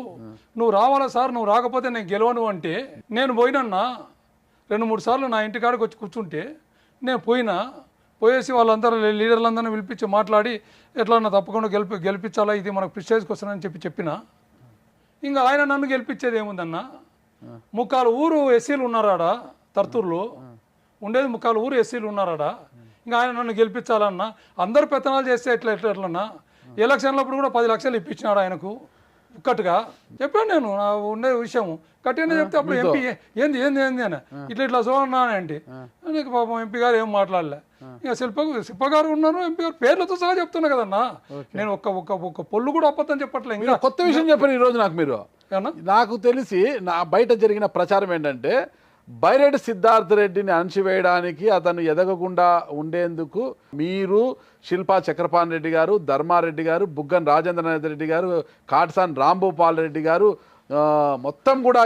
నువ్వు రావాలా సార్, నువ్వు రాకపోతే నేను గెలవను అంటే నేను పోయినన్నా 2-3 సార్లు నా ఇంటికాడికి వచ్చి కూర్చుంటే నేను పోయేసి వాళ్ళందరూ లీడర్లందరినీ పిలిపించి మాట్లాడి ఎట్లన్నా తప్పకుండా గెలిపించాలా, ఇది మనకు ప్రిస్టేజ్కి వస్తుందని చెప్పిన. ఇంకా ఆయన నన్ను గెలిపించేది ఏముందన్నా, 3/4 ఊరు ఎస్సీలు ఉన్నారాడా తర్తూరులో ఉండేది, 3/4 ఊరు ఎస్సీలు ఉన్నారాడా. ఇంకా ఆయన నన్ను గెలిపించాలన్నా అందరూ పెత్తనాలు చేస్తే ఎట్లన్నా ఎలక్షన్లప్పుడు కూడా 10 లక్షలు ఇప్పించినాడు ఆయనకు కట్టుగా చెప్పాను. నేను నా ఉండే విషయం కట్టిన చెప్తే అప్పుడు ఎంపీ ఏంది అని ఇట్లా చూడన్నా అంటే నీకు పాపం ఎంపీ గారు ఏం మాట్లాడలే. ఇక శిల్ప గారు ఉన్నారు, ఎంపీ గారు పేర్లతో సహా చెప్తున్నా కదన్నా. నేను ఒక్క పొల్లు కూడా అప్పని చెప్పట్లే. ఇంకా కొత్త విషయం చెప్పారు ఈరోజు నాకు. మీరు నాకు తెలిసి నా బయట జరిగిన ప్రచారం ఏంటంటే బైరెడ్డి సిద్ధార్థ రెడ్డిని అణచివేయడానికి, అతను ఎదగకుండా ఉండేందుకు మీరు శిల్పా చక్రపాణి రెడ్డి గారు, ధర్మారెడ్డి గారు, బుగ్గన రాజేంద్రనాథ్ రెడ్డి గారు, కాటసాని రాంభూపాల్ రెడ్డి గారు మొత్తం కూడా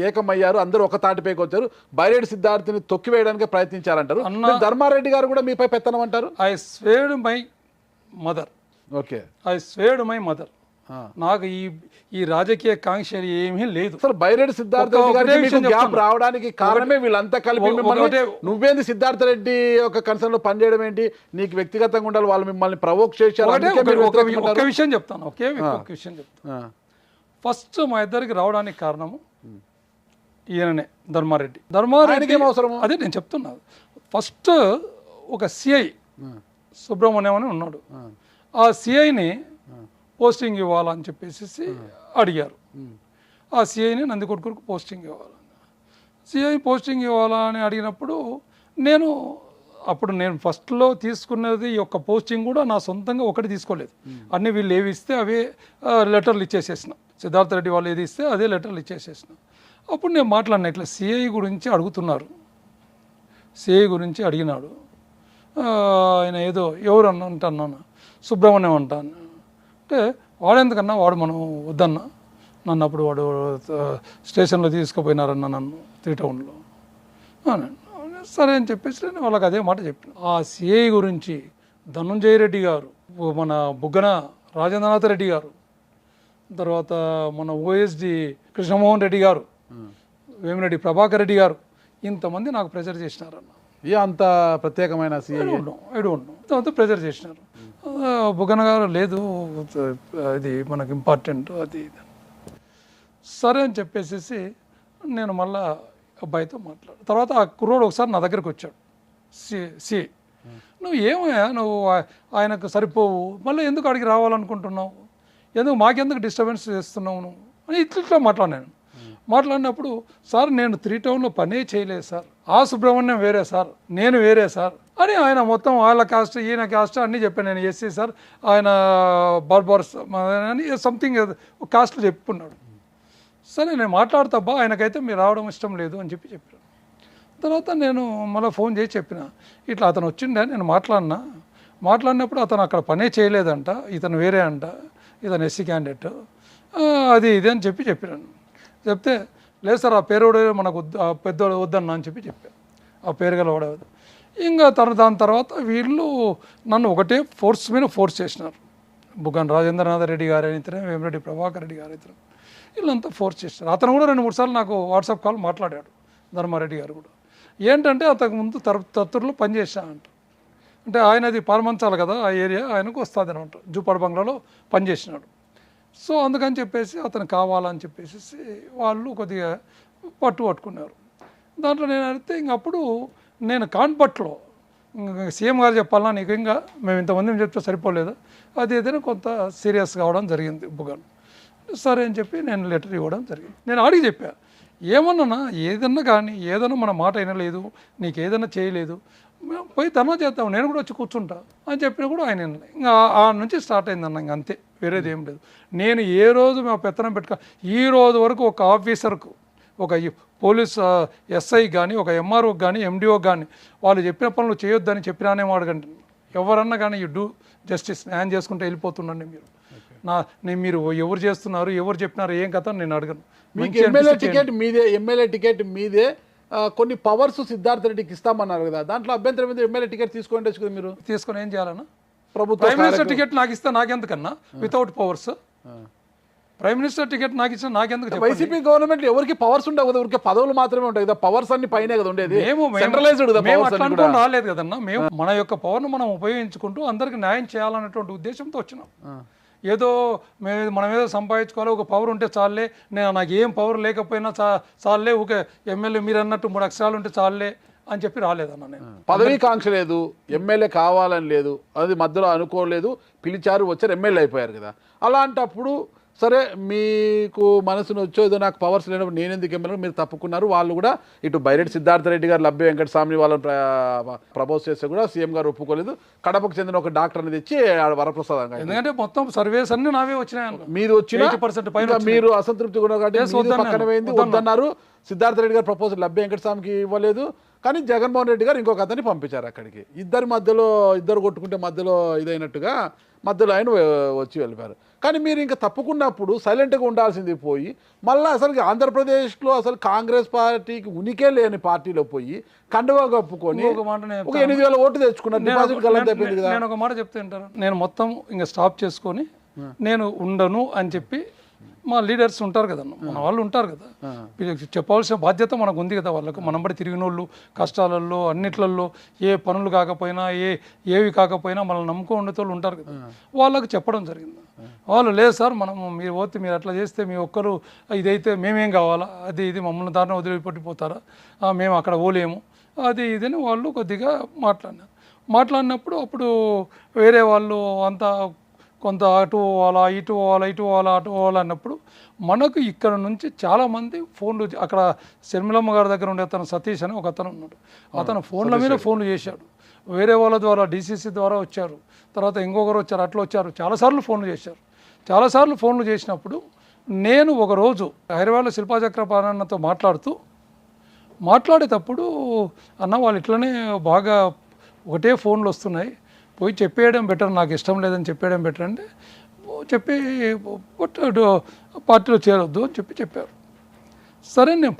ఏకమయ్యారు. అందరూ ఒక తాటిపైకి వచ్చారు. బైరెడ్డి సిద్ధార్థని తొక్కివేయడానికి ప్రయత్నించారంటారు. ధర్మారెడ్డి గారు కూడా మీపై పెత్తనం అంటారు. I sweared my mother. Okay, I sweared my mother. నాకు ఈ రాజకీయ కాంక్ష ఏమీ లేదు. అసలు బైరెడ్డి సిద్ధార్థ రెడ్డి గ్యాప్ రావడానికి కారణమే వీళ్ళంతా కలిపి నువ్వేంది సిద్ధార్థ రెడ్డి ఒక కన్సర్న్ లో పనిచేయడం ఏంటి, నీకు వ్యక్తిగతంగా ఉండాలి, వాళ్ళు మిమ్మల్ని ప్రవోక్ చేశారు. ఒక విషయం చెప్తాను, ఒక విషయం చెప్తాను. ఫస్ట్ మా ఇద్దరికి రావడానికి కారణము ఈయననే ధర్మారెడ్డి. అవసరం అదే నేను చెప్తున్నా. ఫస్ట్ ఒక సిఐ సుబ్రహ్మణ్యం అని ఉన్నాడు, ఆ సిఐని పోస్టింగ్ ఇవ్వాలని చెప్పేసి అడిగారు. ఆ సిఐని నందికొట్కూరుకు పోస్టింగ్ ఇవ్వాలని, సిఐ పోస్టింగ్ ఇవ్వాలని అడిగినప్పుడు నేను ఫస్ట్లో తీసుకున్నది యొక్క పోస్టింగ్ కూడా నా సొంతంగా ఒకటి తీసుకోలేదు. అన్ని వీళ్ళు ఏవి ఇస్తే అవే లెటర్లు ఇచ్చేసేసిన. సిద్ధార్థ రెడ్డి వాళ్ళు ఏది ఇస్తే అదే లెటర్లు ఇచ్చేసేసిన. అప్పుడు నేను మాట్లాడిన ఇట్లా సిఐ గురించి అడుగుతున్నారు, సిఐ గురించి అడిగినాడు. ఆయన ఏదో ఎవరు అంటున్నాను, సుబ్రహ్మణ్యం అంటాను అంటే వాడెందుకన్నా, వాడు మనం వద్దన్నా, నన్ను అప్పుడు వాడు స్టేషన్లో తీసుకుపోయినారన్న నన్ను 3 టౌన్లో. సరే అని చెప్పేసి నేను వాళ్ళకి అదే మాట చెప్పిన. ఆ సిఐ గురించి ధనుంజయ రెడ్డి గారు, మన బుగ్గన రాజేంద్రనాథ్ రెడ్డి గారు, తర్వాత మన ఓఎస్డి కృష్ణమోహన్ రెడ్డి గారు, వేమిరెడ్డి ప్రభాకర్ రెడ్డి గారు, ఇంతమంది నాకు ప్రెజర్ చేసినారన్న. అంత ప్రత్యేకమైన అంత ప్రెజర్ చేసినారు. బుగ్గన గారు లేదు అది మనకు ఇంపార్టెంట్ అది సరే అని చెప్పేసి నేను మళ్ళా అబ్బాయితో మాట్లాడు. తర్వాత ఆ కుర్రోడు ఒకసారి నా దగ్గరికి వచ్చాడు, సి నువ్వు ఏమయ్యా నువ్వు ఆయనకు సరిపోవు, మళ్ళీ ఎందుకు అడిగి రావాలనుకుంటున్నావు, ఎందుకు మాకెందుకు డిస్టర్బెన్స్ చేస్తున్నావు నువ్వు అని ఇట్లా మాట్లాడినాను. మాట్లాడినప్పుడు సార్ నేను 3 టౌన్లో పనే చేయలేదు సార్, ఆ సుబ్రహ్మణ్యం వేరే సార్, నేను వేరే సార్ అని ఆయన మొత్తం వాళ్ళ కాస్ట్ ఈయన కాస్ట్ అన్నీ చెప్పాను. నేను ఎస్సీ సార్, ఆయన బార్బార్స్ అని సంథింగ్ కాస్ట్లు చెప్పుకున్నాడు. సరే నేను మాట్లాడతాబ్బా, ఆయనకైతే మీరు రావడం ఇష్టం లేదు అని చెప్పాను. తర్వాత నేను మళ్ళీ ఫోన్ చేసి చెప్పిన, ఇట్లా అతను వచ్చిండే నేను మాట్లాడినప్పుడు అతను అక్కడ పనే చేయలేదంట, ఇతను వేరే అంట, ఇతను ఎస్సీ క్యాండిడేట్, అది ఇది అని చెప్పినాను. చెప్తే లేదు సార్ ఆ పేరు కూడా మనకు పెద్దోడు వద్దన్నా అని చెప్పాను. ఆ పేరు గల వాడే ఇంకా దాని తర్వాత వీళ్ళు నన్ను ఒకటే ఫోర్స్ చేసినారు. బుగ్గన రాజేంద్రనాథ్ రెడ్డి గారు అయితేనే, వేమిరెడ్డి ప్రభాకర్ రెడ్డి గారు అయితేనే, వీళ్ళంతా ఫోర్స్ చేసినారు. అతను కూడా 2-3 సార్లు నాకు వాట్సాప్ కాల్ మాట్లాడాడు, ధర్మారెడ్డి గారు కూడా. ఏంటంటే అతనికి ముందు తత్తురులో పనిచేసానంట. అంటే ఆయనది పాల్మంచాలి కదా ఆ ఏరియా, ఆయనకు వస్తుంది అనమాట. జూపాడు బంగ్లాలో పనిచేసినాడు. సో అందుకని చెప్పేసి అతను కావాలని చెప్పేసి వాళ్ళు కొద్దిగా పట్టుకున్నారు. దాంట్లో నేను అడిగితే ఇంకప్పుడు నేను కాన్పట్లో సీఎం గారు చెప్పాలన్నా నీకు ఇంకా మేము ఇంతమంది చెప్తే సరిపోలేదు, అది ఏదైనా కొంత సీరియస్ కావడం జరిగింది బుగాను. సరే అని చెప్పి నేను లెటర్ ఇవ్వడం జరిగింది. నేను అడిగి చెప్పా, ఏమన్నా ఏదన్నా కానీ ఏదన్నా మన మాట వినలేదు, నీకు ఏదన్నా చేయలేదు, పోయి ధర్నా చేద్దాం, నేను కూడా వచ్చి కూర్చుంటా అని చెప్పినా కూడా ఆయన వినలే. ఇంకా ఆ నుంచి స్టార్ట్ అయిందన్న, ఇంక అంతే, వేరేది ఏం లేదు. నేను ఏ రోజు మా పెత్తనం ఈ రోజు వరకు ఒక ఆఫీసర్కు, ఒక పోలీస్ ఎస్ఐ కానీ, ఒక ఎంఆర్ఓకి కానీ, ఎండిఓ కానీ వాళ్ళు చెప్పిన పనులు చేయొద్దని చెప్పినానే అడగండి. ఎవరన్నా కానీ యూ డూ జస్టిస్, న్యాయం చేసుకుంటే వెళ్ళిపోతుండండి మీరు. మీరు ఎవరు చేస్తున్నారు, ఎవరు చెప్పినారు, ఏం కథ నేను అడగను. మీకు ఎమ్మెల్యే టికెట్ మీదే కొన్ని పవర్స్ సిద్ధార్థ రెడ్డికి ఇస్తామన్నారు కదా, దాంట్లో అభ్యంతరం మీద ఎమ్మెల్యే టికెట్ తీసుకోండి కదా, మీరు తీసుకొని ఏం చేయాలన్నా? ప్రభుత్వ ప్రైమ్ మినిస్టర్ టికెట్ నాకు ఇస్తే నాకెందుకన్నా, without powers prime minister ticket నాకు ఇచ్చిన నాకెందుకు? వైసీపీ గవర్నమెంట్ ఎవరికి పవర్స్ ఉండవు కదా, ఊరికే పదవులు మాత్రమే ఉంటాయి కదా, పవర్స్ అన్ని పైనే కదా ఉండేది. మేము రాలేదు కదన్నా, మేము మన యొక్క పవర్ను మనం ఉపయోగించుకుంటూ అందరికి న్యాయం చేయాలన్నటువంటి ఉద్దేశంతో వచ్చినాం. ఏదో మనం ఏదో సంపాదించుకోవాలి, ఒక పవర్ ఉంటే చాలే, నాకు ఏం పవర్ లేకపోయినా చాలే, ఊకే ఎమ్మెల్యే మీరు అన్నట్టు 3 అక్షరాలు ఉంటే చాలే అని చెప్పి రాలేదన్న. నేను పదవీ కాంక్ష లేదు, ఎమ్మెల్యే కావాలని లేదు, అది మధ్యలో అనుకోలేదు, పిలిచారు, వచ్చారు, ఎమ్మెల్యే అయిపోయారు కదా. అలాంటప్పుడు సరే మీకు మనసును వచ్చో ఏదో నాకు పవర్స్ లేనప్పుడు నేను ఎందుకు ఎమ్మెల్యే, మీరు తప్పుకున్నారు. వాళ్ళు కూడా ఇటు బైరెడ్డి సిద్ధార్థ రెడ్డి గారు, లబ్బే వెంకటస్వామి వాళ్ళని ప్రపోజ్ చేస్తే కూడా సీఎం గారు ఒప్పుకోలేదు. కడపకు చెందిన ఒక డాక్టర్ అనేది తెచ్చి వరప్రసాదం, ఎందుకంటే మొత్తం సర్వేస్ అన్ని నావే వచ్చినాయి. మీరు వచ్చిన మీరు అసంతృప్తి కూడా పక్కన పోయింది, వద్దన్నారు. సిద్ధార్థ రెడ్డి గారు ప్రపోజల్ లబ్బే వెంకటస్వామికి ఇవ్వలేదు, కానీ జగన్మోహన్ రెడ్డి గారు ఇంకొక అతన్ని పంపించారు అక్కడికి. ఇద్దరు కొట్టుకుంటే మధ్యలో ఇదైనట్టుగా మధ్యలో ఆయన వచ్చి వెళ్ళిపోయారు. కానీ మీరు ఇంకా తప్పుకున్నప్పుడు సైలెంట్గా ఉండాల్సింది పోయి మళ్ళీ అసలు ఆంధ్రప్రదేశ్లో అసలు కాంగ్రెస్ పార్టీకి ఉనికే లేని పార్టీలో పోయి కండువా కప్పుకొని ఒక 8,000 ఓట్లు తెచ్చుకున్నారు. నేను ఒక మాట చెప్తే ఉంటాను, నేను మొత్తం ఇంకా స్టాప్ చేసుకొని నేను ఉండను అని చెప్పి మా లీడర్స్ ఉంటారు కదన్న, మన వాళ్ళు ఉంటారు కదా, చెప్పాల్సిన బాధ్యత మనకు ఉంది కదా. వాళ్ళకు మనం బట్టి తిరిగిన వాళ్ళు కష్టాలలో అన్నిట్లలో ఏ పనులు కాకపోయినా ఏవి కాకపోయినా మనల్ని నమ్ముకో ఉండేటోళ్ళు ఉంటారు కదా, వాళ్ళకు చెప్పడం జరిగింది. వాళ్ళు లేదు సార్ మీరు పోతే మీరు అట్లా చేస్తే మీ ఒక్కరు ఇదైతే మేమేం కావాలా, అది ఇది మమ్మల్ని దారిని వదిలిపెట్టిపోతారా, మేము అక్కడ పోలేము, అది ఇదని వాళ్ళు కొద్దిగా మాట్లాడినప్పుడు అప్పుడు వేరే వాళ్ళు అంతా కొంత అటు పోవాలా ఇటు పోవాలా అన్నప్పుడు మనకు ఇక్కడ నుంచి చాలామంది ఫోన్లు, అక్కడ శర్మిలమ్మ గారి దగ్గర ఉండే అతను సతీష్ అని ఒక అతను ఉన్నాడు, అతను ఫోన్ల మీద ఫోన్లు చేశాడు, వేరే వాళ్ళ ద్వారా డీసీసీ ద్వారా వచ్చారు, తర్వాత ఇంకొకరు వచ్చారు, అట్లా వచ్చారు, చాలాసార్లు ఫోన్లు చేసినప్పుడు నేను ఒకరోజు హైదరాబాద్లో శిల్పాచక్ర పాలనతో మాట్లాడేటప్పుడు అన్న వాళ్ళు ఇట్లనే బాగా ఒకటే ఫోన్లు వస్తున్నాయి, పోయి చెప్పేయడం బెటర్, నాకు ఇష్టం లేదని చెప్పేయడం బెటర్ అంటే చెప్పి పార్టీలో చేరొద్దు అని చెప్పారు. సరే నేను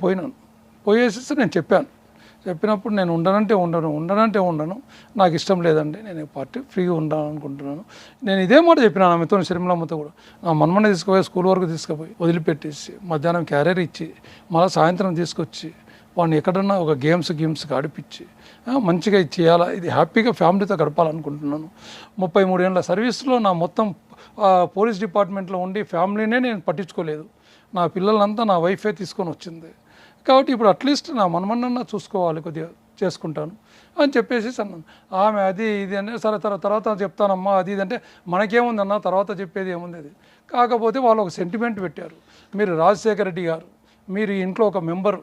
పోయేసి నేను చెప్పినప్పుడు నేను ఉండను, నాకు ఇష్టం లేదండి, నేను పార్టీ ఫ్రీగా ఉండాలనుకుంటున్నాను. నేను ఇదే మాట చెప్పినాను ఆమెతో, శర్మిలమ్మతో కూడా. నా మనమనే తీసుకుపోయి స్కూల్ వరకు తీసుకుపోయి వదిలిపెట్టేసి మధ్యాహ్నం క్యారియర్ ఇచ్చి మళ్ళీ సాయంత్రం తీసుకొచ్చి వాడిని ఎక్కడన్నా ఒక గేమ్స్ ఆడిపించి మంచిగా చేయాలా, ఇది హ్యాపీగా ఫ్యామిలీతో గడపాలనుకుంటున్నాను. 33 ఏళ్ళ సర్వీస్లో నా మొత్తం పోలీస్ డిపార్ట్మెంట్లో ఉండి ఫ్యామిలీనే నేను పట్టించుకోలేదు, నా పిల్లలంతా నా వైఫే తీసుకొని వచ్చింది, కాబట్టి ఇప్పుడు అట్లీస్ట్ నా మనమన్నా చూసుకోవాలి, కొద్దిగా చేసుకుంటాను అని చెప్పేసి అన్నాను. ఆమె అది ఇది అంటే సరే తర్వాత చెప్తానమ్మా అది ఇది అంటే మనకేముందన్న తర్వాత చెప్పేది ఏముంది, అది కాకపోతే వాళ్ళు ఒక సెంటిమెంట్ పెట్టారు, మీరు రాజశేఖర రెడ్డి గారు మీరు ఇంట్లో ఒక మెంబర్,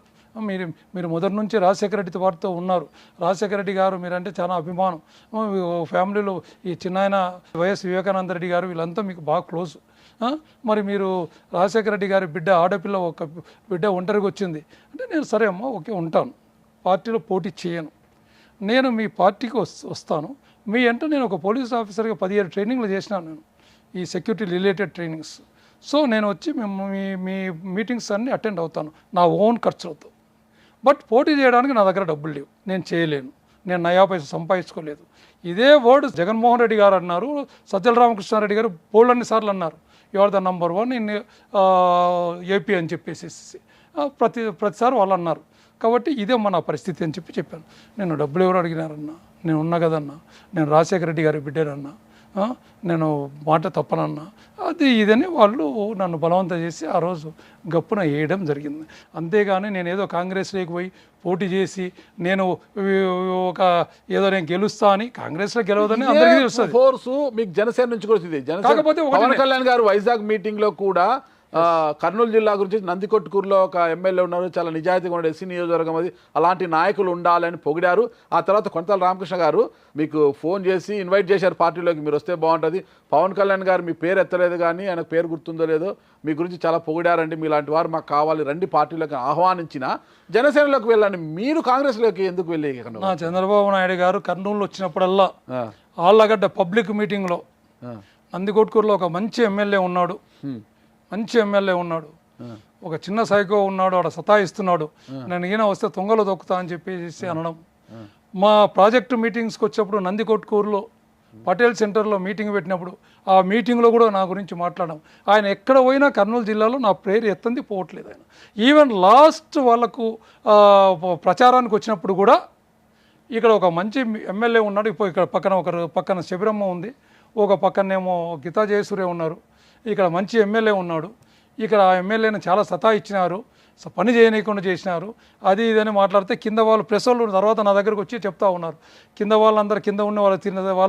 మీరు మొదటి నుంచి రాజశేఖర రెడ్డి వారితో ఉన్నారు. రాజశేఖర రెడ్డి గారు మీరంటే చాలా అభిమానం. ఫ్యామిలీలో ఈ చిన్నాయన వైఎస్ వివేకానంద రెడ్డి గారు వీళ్ళంతా మీకు బాగా క్లోజ్. మరి మీరు రాజశేఖర రెడ్డి గారి బిడ్డ, ఆడపిల్ల ఒక బిడ్డ ఒంటరిగా వచ్చింది అంటే నేను సరే అమ్మా ఓకే ఉంటాను, పార్టీలో పోటీ చేయను, నేను మీ పార్టీకి వస్తాను. మీ అంటే నేను ఒక పోలీస్ ఆఫీసర్గా 17 ట్రైనింగ్లు చేసినాను నేను, ఈ సెక్యూరిటీ రిలేటెడ్ ట్రైనింగ్స్. సో నేను వచ్చి మీ మీటింగ్స్ అన్నీ అటెండ్ అవుతాను నా ఓన్ ఖర్చులతో. బట్ పోటీ చేయడానికి నా దగ్గర డబ్బులు లేవు, నేను చేయలేను, నేను నయా పైసా సంపాదించుకోలేదు. ఇదే వర్డ్ జగన్మోహన్ రెడ్డి గారు అన్నారు, సజ్జల రామకృష్ణారెడ్డి గారు బోల్డన్ని సార్లు అన్నారు, you are the number 1 in AP అని చెప్పేసి ప్రతిసారి వాళ్ళు అన్నారు. కాబట్టి ఇదే మన పరిస్థితి అని చెప్పాను. నేను డబ్బులు ఎవరు అడిగినారన్నా, నేను ఉన్నా కదన్నా, నేను రాజశేఖర రెడ్డి గారి బిడ్డనన్నా, నేను మాట తప్పనన్నా, అది ఇదని వాళ్ళు నన్ను బలవంతం చేసి ఆ రోజు గప్పున వేయడం జరిగింది. అంతేగాని నేను ఏదో కాంగ్రెస్లోకి పోయి పోటీ చేసి నేను ఏదో నేను గెలుస్తా అని, కాంగ్రెస్లో గెలవదని అందరికీ తెలుస్తుంది. ఫోర్స్ మీకు జనసేన నుంచి కూడా వచ్చింది. కాకపోతే పవన్ కళ్యాణ్ గారు వైజాగ్ మీటింగ్ లో కూడా కర్నూలు జిల్లా గురించి నందికొట్కూరులో ఒక ఎమ్మెల్యే ఉన్నారు, చాలా నిజాయితీగా ఉన్న ఎస్సీ నియోజకవర్గం అది, అలాంటి నాయకులు ఉండాలని పొగిడారు. ఆ తర్వాత కొంతల రామకృష్ణ గారు మీకు ఫోన్ చేసి ఇన్వైట్ చేశారు పార్టీలోకి, మీరు వస్తే బాగుంటుంది. పవన్ కళ్యాణ్ గారు మీ పేరు ఎత్తలేదు కానీ ఆయనకు పేరు గుర్తుందో లేదో, మీ గురించి చాలా పొగిడారండి, మీలాంటి వారు మాకు కావాలి, రండి పార్టీలోకి ఆహ్వానించిన జనసేనలోకి వెళ్ళండి, మీరు కాంగ్రెస్లోకి ఎందుకు వెళ్ళి? చంద్రబాబు నాయుడు గారు కర్నూలు వచ్చినప్పుడల్లా ఆళ్ళగడ్డ పబ్లిక్ మీటింగ్లో నందికొట్కూరులో ఒక మంచి ఎమ్మెల్యే ఉన్నాడు, ఒక చిన్న సైకో ఉన్నాడు, ఆడ సతాయిస్తున్నాడు, నేను ఈయన వస్తే తొంగలో దొక్కుతా అని చెప్పేసి అనడం. మా ప్రాజెక్టు మీటింగ్స్కి వచ్చేప్పుడు నందికొట్కూరులో పటేల్ సెంటర్లో మీటింగ్ పెట్టినప్పుడు ఆ మీటింగ్లో కూడా నా గురించి మాట్లాడడం. ఆయన ఎక్కడ పోయినా కర్నూలు జిల్లాలో నా పేరు ఎత్తంది పోవట్లేదు ఆయన. ఈవెన్ లాస్ట్ వాళ్ళకు ప్రచారానికి వచ్చినప్పుడు కూడా ఇక్కడ ఒక మంచి ఎమ్మెల్యే ఉన్నాడు, ఇప్పుడు ఇక్కడ పక్కన శబిరమ్మ ఉంది, ఒక పక్కనేమో గీతా జయసూర్య ఉన్నారు, ఇక్కడ మంచి ఎమ్మెల్యే ఉన్నాడు, ఇక్కడ ఆ ఎమ్మెల్యేని చాలా సతాయిచ్చినారు, పని చేయనీయకుండా చేసినారు, అది ఇదని మాట్లాడితే కింద వాళ్ళు ప్రెస్ వాళ్ళు తర్వాత నా దగ్గరకు వచ్చి చెప్తా ఉన్నారు, కింద వాళ్ళందరూ కింద ఉన్న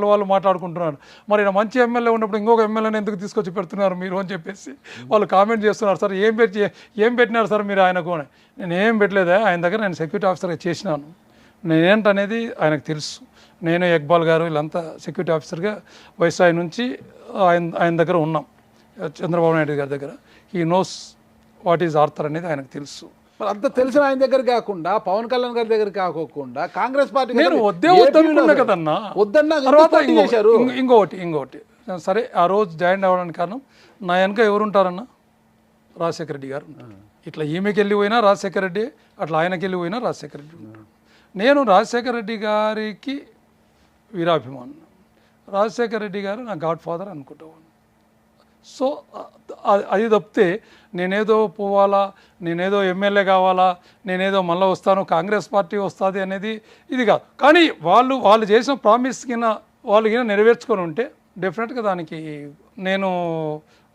వాళ్ళు మాట్లాడుకుంటున్నారు, మరి మంచి ఎమ్మెల్యే ఉన్నప్పుడు ఇంకొక ఎమ్మెల్యేని ఎందుకు తీసుకొచ్చి పెడుతున్నారు మీరు అని చెప్పేసి వాళ్ళు కామెంట్ చేస్తున్నారు. సార్ ఏం పెట్టినారు సార్ మీరు ఆయనకు? నేను ఏం పెట్టలేదా, ఆయన దగ్గర నేను సెక్యూరిటీ ఆఫీసర్గా చేసినాను, నేనేంటనేది ఆయనకు తెలుసు. నేను ఇక్బాల్ గారు వీళ్ళంతా సెక్యూరిటీ ఆఫీసర్గా వైస్రాయ్ నుంచి ఆయన దగ్గర ఉన్నాం, చంద్రబాబు నాయుడు గారి దగ్గర. He knows what is Arthur అనేది ఆయనకు తెలుసు. మరి అంత తెలిసిన ఆయన దగ్గర కాకుండా పవన్ కళ్యాణ్ గారి దగ్గర కాకుండా కాంగ్రెస్ పార్టీ నేను వద్దనుకున్నా కదన్నా, తర్వాత ఇంకోటి సరే ఆ రోజు జాయిన్ అవ్వడానికి కారణం నా వెనక ఎవరుంటారన్నా, రాజశేఖర రెడ్డి గారు ఉంటారు. ఇట్లా ఈమెకి వెళ్ళి పోయినా రాజశేఖర రెడ్డి, అట్లా ఆయనకి వెళ్ళి పోయినా రాజశేఖర రెడ్డి ఉంటాడు. నేను రాజశేఖర రెడ్డి గారికి వీరాభిమానం, రాజశేఖర రెడ్డి గారు నా గాడ్ ఫాదర్ అనుకుంటాను. సో అది తప్పితే నేనేదో పోవాలా, నేనేదో ఎమ్మెల్యే కావాలా, నేనేదో మళ్ళీ వస్తాను కాంగ్రెస్ పార్టీ వస్తుంది అనేది ఇది కాదు. కానీ వాళ్ళు చేసిన ప్రామిస్ కింద వాళ్ళు కింద నెరవేర్చుకొని ఉంటే డెఫినెట్గా దానికి నేను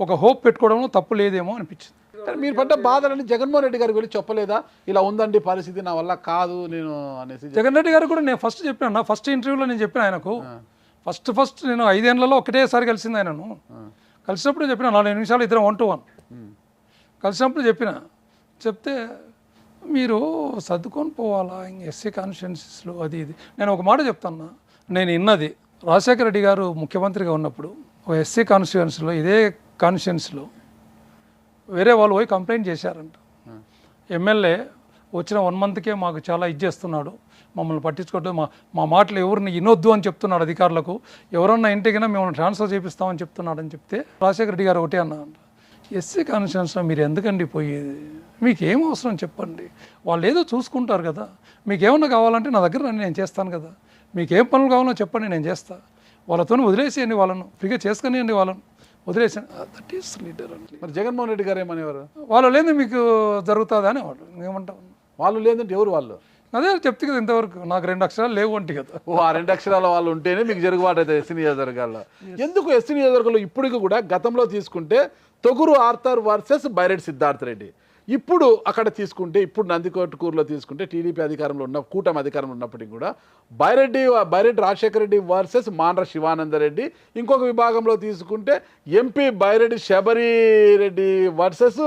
ఒక హోప్ పెట్టుకోవడంలో తప్పు లేదేమో అనిపించింది. మీరు పడ్డ బాధలని జగన్మోహన్ రెడ్డి గారికి వెళ్ళి చెప్పలేదా, ఇలా ఉందండి పరిస్థితి నా వల్ల కాదు నేను అనేసి? జగన్ రెడ్డి గారు కూడా నేను ఫస్ట్ చెప్పాను, నా ఫస్ట్ ఇంటర్వ్యూలో నేను చెప్పాను ఆయనకు, ఫస్ట్ నేను 5 ఏళ్లలో ఒకటేసారి కలిసింది ఆయనను. కలిసినప్పుడు చెప్పిన 4 నిమిషాలు ఇద్దరం 1 to 1 కలిసినప్పుడు చెప్తే మీరు సర్దుకొని పోవాలా ఇంక ఎస్సీ కాన్స్టిట్యున్సీస్లో అది ఇది. నేను ఒక మాట చెప్తాను, నేను విన్నది రాజశేఖర రెడ్డి గారు ముఖ్యమంత్రిగా ఉన్నప్పుడు ఒక ఎస్సీ కాన్స్టిట్యున్సీలో, ఇదే కాన్స్టిట్యున్సీలో వేరే వాళ్ళు పోయి కంప్లైంట్ చేశారంట, ఎమ్మెల్యే వచ్చిన 1 monthకే మాకు చాలా ఇచ్చేస్తున్నాడు, మమ్మల్ని పట్టించుకోవట్లేదు, మా మాటలు ఎవరిని వినొద్దు అని చెప్తున్నాడు అధికారులకు, ఎవరన్నా ఇంటికైనా మేము ట్రాన్స్ఫర్ చేపిస్తామని చెప్తున్నాడు అని చెప్తే రాజశేఖర రెడ్డి గారు ఒకటే అన్నారంట, ఎస్సీ కాన్స్టిట్యున్సీలో మీరు ఎందుకండి పోయేది, మీకు ఏం అవసరం చెప్పండి, వాళ్ళు ఏదో చూసుకుంటారు కదా, మీకు ఏమన్నా కావాలంటే నా దగ్గర రండి నేను చేస్తాను కదా, మీకు ఏం పనులు కావాలో చెప్పండి నేను చేస్తా, వాళ్ళతో వదిలేసేయండి, వాళ్ళను ఫ్రీగా చేసుకునేయండి, వాళ్ళను వదిలేసాను. దట్ ఈస్ లీడర్ అంటే. మరి జగన్మోహన్ రెడ్డి గారు ఏమనేవారు? వాళ్ళు లేదు మీకు జరుగుతుంది అనేవాళ్ళు. ఏమంటావు? వాళ్ళు లేదంటే ఎవరు వాళ్ళు? అదే చెప్తే కదా ఇంతవరకు నాకు 2 అక్షరాలు లేవు అంటే కదా. ఆ 2 అక్షరాల వాళ్ళు ఉంటేనే మీకు జరుగుబాటు అయితే ఎస్సీ నియోజకవర్గాల్లో. ఎందుకు ఎస్సీ నియోజకవర్గంలో ఇప్పటికి కూడా గతంలో తీసుకుంటే తొగురు ఆర్థర్ వర్సెస్ బైరెడ్డి సిద్ధార్థ రెడ్డి, ఇప్పుడు అక్కడ తీసుకుంటే, ఇప్పుడు నందికొట్కూరులో తీసుకుంటే టీడీపీ అధికారంలో ఉన్న, కూటమి అధికారంలో ఉన్నప్పటికీ కూడా బైరెడ్డి రాజశేఖర రెడ్డి వర్సెస్ మాండ్ర శివానందరెడ్డి, ఇంకొక విభాగంలో తీసుకుంటే MP Byreddy Shabarireddy versus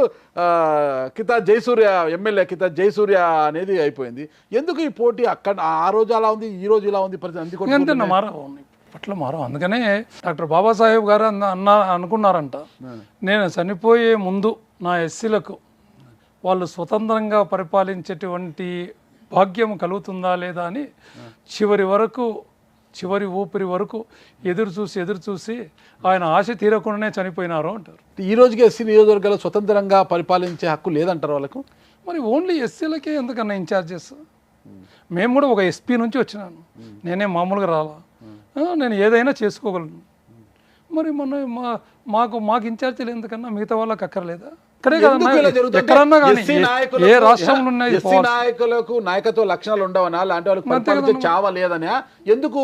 Kitha Jayasurya, MLA Kitha Jayasurya అనేది అయిపోయింది. ఎందుకు ఈ పోటీ అక్కడ ఆ రోజు అలా ఉంది, ఈ రోజు ఇలా ఉంది పరిస్థితి? అంతే మారవు పట్ల మారవు. అందుకనే డాక్టర్ బాబాసాహెబ్ గారు అనుకున్నారంట, నేను చనిపోయే ముందు నా ఎస్సీలకు వాళ్ళు స్వతంత్రంగా పరిపాలించేటువంటి భాగ్యం కలుగుతుందా లేదా అని చివరి ఊపిరి వరకు ఎదురు చూసి ఆయన ఆశ తీరకుండానే చనిపోయినారు అంటారు. ఈ రోజుకి ఎస్సీ నియోజకవర్గాలు స్వతంత్రంగా పరిపాలించే హక్కు లేదంటారు వాళ్ళకు. మరి ఓన్లీ ఎస్సీలకే ఎందుకన్నా ఇన్ఛార్జెస్? మేము కూడా ఒక ఎస్పీ నుంచి వచ్చినాను, నేనే మామూలుగా రాలా, నేను ఏదైనా చేసుకోగలను. మరి మాకు ఇన్ఛార్జీలు ఎందుకన్నా మిగతా వాళ్ళకి అక్కర్లేదా? ఇక్కడే కదా ఎక్కడన్నా కానీ ఏ రాష్ట్రంలో ఉన్నాయి నాయకులకు నాయకత్వ లక్షణాలు ఉండవనా, లాంటి వాళ్ళకి చావ లేదనా? ఎందుకు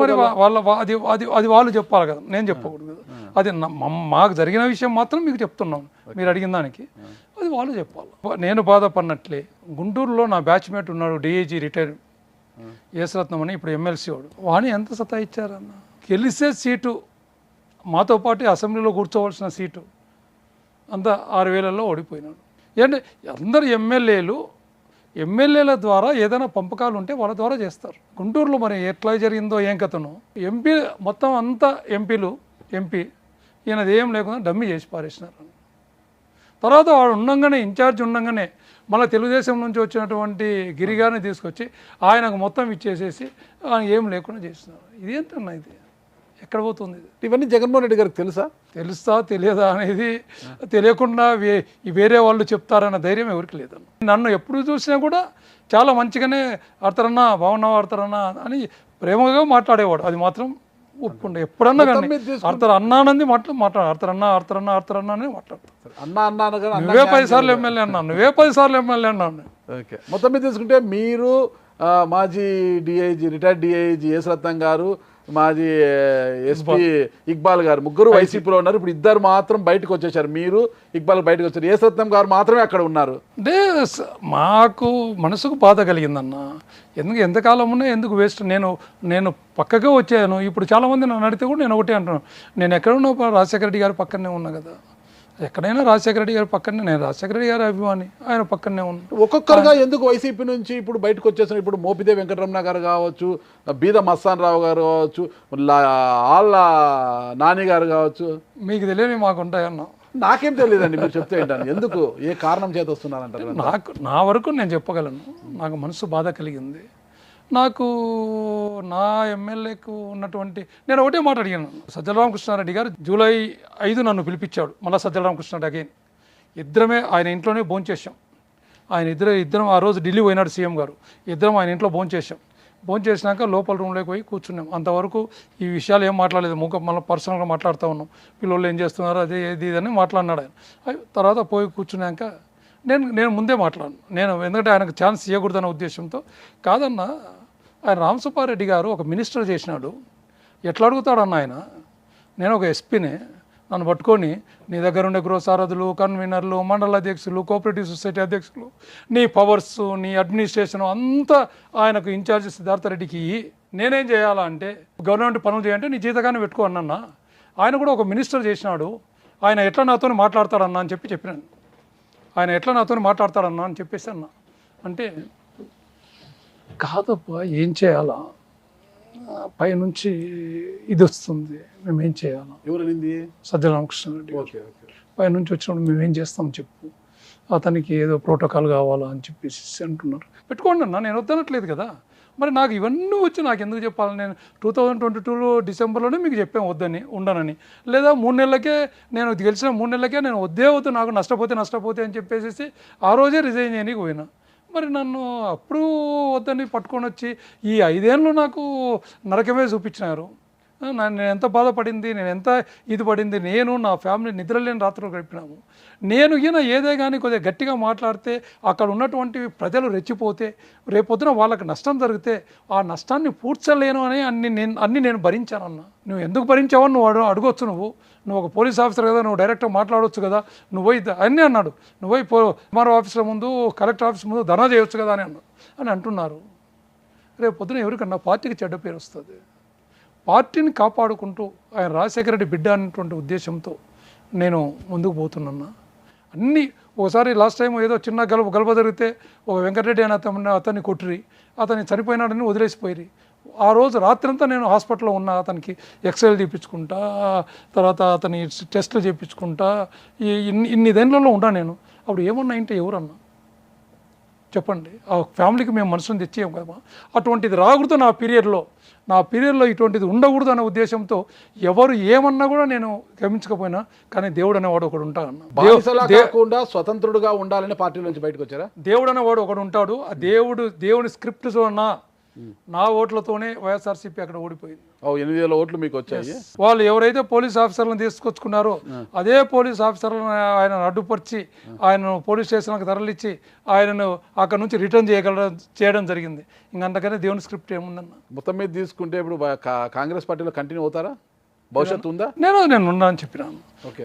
మరి అది వాళ్ళు చెప్పాలి కదా, నేను చెప్పకూడదు కదా. అది మాకు జరిగిన విషయం మాత్రం మీకు చెప్తున్నాను, మీరు అడిగిన దానికి అది వాళ్ళు చెప్పాలి. నేను బాధపడినట్లే గుంటూరులో నా బ్యాచ్మేట్ ఉన్నాడు, డిఐజీ రిటైర్ యేసరత్నం అని, ఇప్పుడు ఎమ్మెల్సీ వాడు. వాడిని ఎంత సతాయిచ్చారన్న, గెలిచే సీటు మాతో పాటు అసెంబ్లీలో కూర్చోవలసిన సీటు అంతా 6,000లో ఓడిపోయినాడు. ఏంటంటే అందరు ఎమ్మెల్యేల ద్వారా ఏదైనా పంపకాలు ఉంటే వాళ్ళ ద్వారా చేస్తారు. గుంటూరులో మరి ఎట్లా జరిగిందో ఏం కథనో, ఎంపీ మొత్తం అంతా ఎంపీ ఈయనది ఏం లేకుండా డమ్మీ చేసి పారేసినారు. తర్వాత వాడు ఉండంగానే, ఇన్ఛార్జ్ ఉండంగానే మళ్ళీ తెలుగుదేశం నుంచి వచ్చినటువంటి గిరిగారిని తీసుకొచ్చి ఆయనకు మొత్తం ఇచ్చేసేసి ఆయన ఏం లేకుండా చేస్తున్నారు. ఇదేంటన్నా ఇది? ఎక్కడ పోతుంది? ఇవన్నీ జగన్మోహన్ రెడ్డి గారికి తెలుసా తెలియదా అనేది తెలియకుండా వేరే వాళ్ళు చెప్తారన్న ధైర్యం ఎవరికి లేదన్న. నన్ను ఎప్పుడు చూసినా కూడా చాలా మంచిగానే ఆడతారన్నా, బాగున్నావా ఆడతారన్నా అని ప్రేమగా మాట్లాడేవాడు. అది మాత్రం ఒప్పుకుంటే ఎప్పుడన్నా కానీ ఆడతారు అన్నానంది ఆడతారన్నా అని మాట్లాడతారు. నువ్వే 10 సార్లు ఎమ్మెల్యే అన్నాను. ఓకే, మొత్తం మీద తీసుకుంటే మీరు మాజీ డిఐజీ, రిటైర్డ్ డిఐజీ యేసరత్నం గారు, మాజీ ఎస్పీ ఇక్బాల్ గారు, ముగ్గురు వైసీపీలో ఉన్నారు. ఇప్పుడు ఇద్దరు మాత్రం బయటకు వచ్చేసారు, మీరు ఇక్బాల్ బయటకు వచ్చారు, యేసరత్నం గారు మాత్రమే అక్కడ ఉన్నారు. అంటే మాకు మనసుకు బాధ కలిగిందన్న. ఎంతకాలం ఉన్నా ఎందుకు వేస్ట్? నేను పక్కగా వచ్చాను. ఇప్పుడు చాలామంది నన్ను అడిగితే కూడా నేను ఒకటే అంటున్నాను, నేను ఎక్కడున్నా రాజశేఖర రెడ్డి గారి పక్కనే ఉన్నా కదా. ఎక్కడైనా రాజశేఖర రెడ్డి గారి పక్కనే, నేను రాజశేఖర రెడ్డి గారి అభిమాని, ఆయన పక్కనే ఉన్నా. ఒక్కొక్కరుగా ఎందుకు వైసీపీ నుంచి ఇప్పుడు బయటకు వచ్చేసారు? ఇప్పుడు మోపిదే వెంకటరమణ గారు కావచ్చు, బీద మస్తాన్ రావు గారు కావచ్చు, ఆళ్ళ నాని గారు కావచ్చు. మీకు తెలియని మాకు ఉంటాయన్నా? నాకేం తెలియదండి, మీరు చెప్తే ఏంటని. ఎందుకు, ఏ కారణం చేత వస్తున్నారంటారు? నా వరకు నేను చెప్పగలను. నాకు మనసు బాధ కలిగింది. నాకు నా ఎమ్మెల్యేకు ఉన్నటువంటి, నేను ఒకటే మాట అడిగాను. సజ్జల రామకృష్ణారెడ్డి గారు జూలై 5 నన్ను పిలిపించాడు. మళ్ళీ సజ్జల రామకృష్ణారెడ్డి అగైన్ ఇద్దరమే ఆయన ఇంట్లోనే భోంచేసాం. ఇద్దరం ఆ రోజు ఢిల్లీ పోయినాడు సీఎం గారు, ఇద్దరం ఆయన ఇంట్లో భోంచేసినాక లోపల రూమ్లోకి పోయి కూర్చున్నాం. అంతవరకు ఈ విషయాలు ఏం మాట్లాడలేదు, మళ్ళీ పర్సనల్గా మాట్లాడుతూ ఉన్నాం. పిల్లలు ఏం చేస్తున్నారు, అదే ఇది అని మాట్లాడినాడు ఆయన. తర్వాత పోయి కూర్చున్నాక నేను ముందే మాట్లాడను, ఎందుకంటే ఆయనకు ఛాన్స్ ఇవ్వకూడదన్న ఉద్దేశంతో. కాదన్నా, ఆయన రామసుబ్బారెడ్డి గారు ఒక మినిస్టర్ చేసినాడు, ఎట్లా అడుగుతాడన్న ఆయన? నేను ఒక ఎస్పీని, నన్ను పట్టుకొని నీ దగ్గర ఉండే గృహసారథులు, కన్వీనర్లు, మండల అధ్యక్షులు, కోఆపరేటివ్ సొసైటీ అధ్యక్షులు, నీ పవర్స్, నీ అడ్మినిస్ట్రేషన్ అంతా ఆయనకు ఇన్ఛార్జ్ సిద్ధార్థరెడ్డికి నేనేం చేయాలా అంటే, గవర్నమెంట్ పనులు చేయాలంటే నీ జీతగానే పెట్టుకో అన్నా. ఆయన కూడా ఒక మినిస్టర్ చేసినాడు, ఆయన ఎట్లా నాతో మాట్లాడతాడన్నా అని చెప్పినాను. ఆయన ఎట్లా నాతో మాట్లాడతాడన్నా అని చెప్పేసి అన్నా. అంటే కాదబ్బా, ఏం చేయాలా, పైనుంచి ఇది వస్తుంది, మేమేం చేయాలా? ఎవరైంది? సజ్జల రామకృష్ణారెడ్డి పైనుంచి వచ్చినప్పుడు మేమేం చేస్తాం చెప్పు, అతనికి ఏదో ప్రోటోకాల్ కావాలా అని చెప్పేసి అంటున్నారు. పెట్టుకోండి అన్న, నేను వద్దనట్లేదు కదా. మరి నాకు ఇవన్నీ వచ్చి నాకు ఎందుకు చెప్పాలి? నేను 2022 డిసెంబర్లోనే మీకు చెప్పాను ఉండనని. లేదా 3 నెలలకే, నేను గెలిచిన 3 నెలలకే నేను వద్దు, నాకు నష్టపోతే అని చెప్పేసి ఆ రోజే రిజైన్ చేయడానికి పోయినా. మరి నన్ను అప్పుడు వద్దని పట్టుకొని వచ్చి ఈ 5 ఏళ్ళు నాకు నరకమే చూపించినారు. నేను ఎంత బాధపడింది, నేను ఎంత ఇది పడింది, నేను నా ఫ్యామిలీ నిద్రలేని రాత్రులు గడిపినాము. నేను ఏదే కానీ కొద్దిగా గట్టిగా మాట్లాడితే అక్కడ ఉన్నటువంటి ప్రజలు రెచ్చిపోతే రేపొద్దున వాళ్ళకి నష్టం జరిగితే ఆ నష్టాన్ని పూడ్చలేను అని అన్ని నేను భరించానన్న. నువ్వు ఎందుకు భరించావని నువ్వు అడగొచ్చు. నువ్వు ఒక పోలీస్ ఆఫీసర్ కదా, నువ్వు డైరెక్ట్గా మాట్లాడవచ్చు కదా, నువ్వు పోయి అన్నీ అన్నాడు, నువ్వు పోయి ఎంఆర్ఓ ఆఫీసర్ ముందు కలెక్టర్ ఆఫీస్ ముందు ధర్నా చేయొచ్చు కదా అని అంటున్నారు. రేపు పొద్దున ఎవరికన్నా పార్టీకి చెడ్డ పేరు వస్తుంది. పార్టీని కాపాడుకుంటూ ఆయన రాజశేఖర రెడ్డి బిడ్డ అనేటువంటి ఉద్దేశంతో నేను ముందుకు పోతున్నా. అన్నీ ఒకసారి లాస్ట్ టైం ఏదో చిన్న గలప జరిగితే ఒక వెంకటరెడ్డి అని అతన్ని కొట్టిరి, అతన్ని చనిపోయినాడని వదిలేసిపోయి ఆ రోజు రాత్రంతా నేను హాస్పిటల్లో ఉన్నా. అతనికి ఎక్స్రేలు చేయించుకుంటా, తర్వాత అతని టెస్టులు చేయించుకుంటా, ఇన్ని దేంట్లో ఉన్నా నేను. అప్పుడు ఏమన్నా అంటే ఎవరన్నా చెప్పండి, ఆ ఫ్యామిలీకి మేము మనసును తెచ్చేయం కదా. అటువంటిది రాకూడదు నా పీరియడ్లో ఇటువంటిది ఉండకూడదు అనే ఉద్దేశంతో ఎవరు ఏమన్నా కూడా నేను గమనించకపోయినా కానీ దేవుడు అనేవాడు ఒకడు ఉంటాడు. స్వతంత్రుడుగా ఉండాలని పార్టీ నుంచి బయటకు వచ్చారా? దేవుడు అనేవాడు ఒకడు ఉంటాడు. ఆ దేవుడి స్క్రిప్ట్ నా ఓట్లతోనే వైఎస్ఆర్సీపీ అక్కడ ఓడిపోయింది. 8,000 ఓట్లు మీకు వచ్చాయి. వాళ్ళు ఎవరైతే పోలీస్ ఆఫీసర్లను తీసుకొచ్చుకున్నారో అదే పోలీస్ ఆఫీసర్లను ఆయన అడ్డుపరిచి ఆయనను పోలీస్ స్టేషన్లకు తరలిచ్చి ఆయనను అక్కడ నుంచి రిటర్న్ చేయడం జరిగింది. ఇంకంతకనే దేవుని స్క్రిప్ట్ ఏముందన్న. మొత్తం మీద తీసుకుంటే ఇప్పుడు కాంగ్రెస్ పార్టీలో కంటిన్యూ అవుతారా? భవిష్యత్తు ఉందా? నేను ఉన్నా అని చెప్పినాను.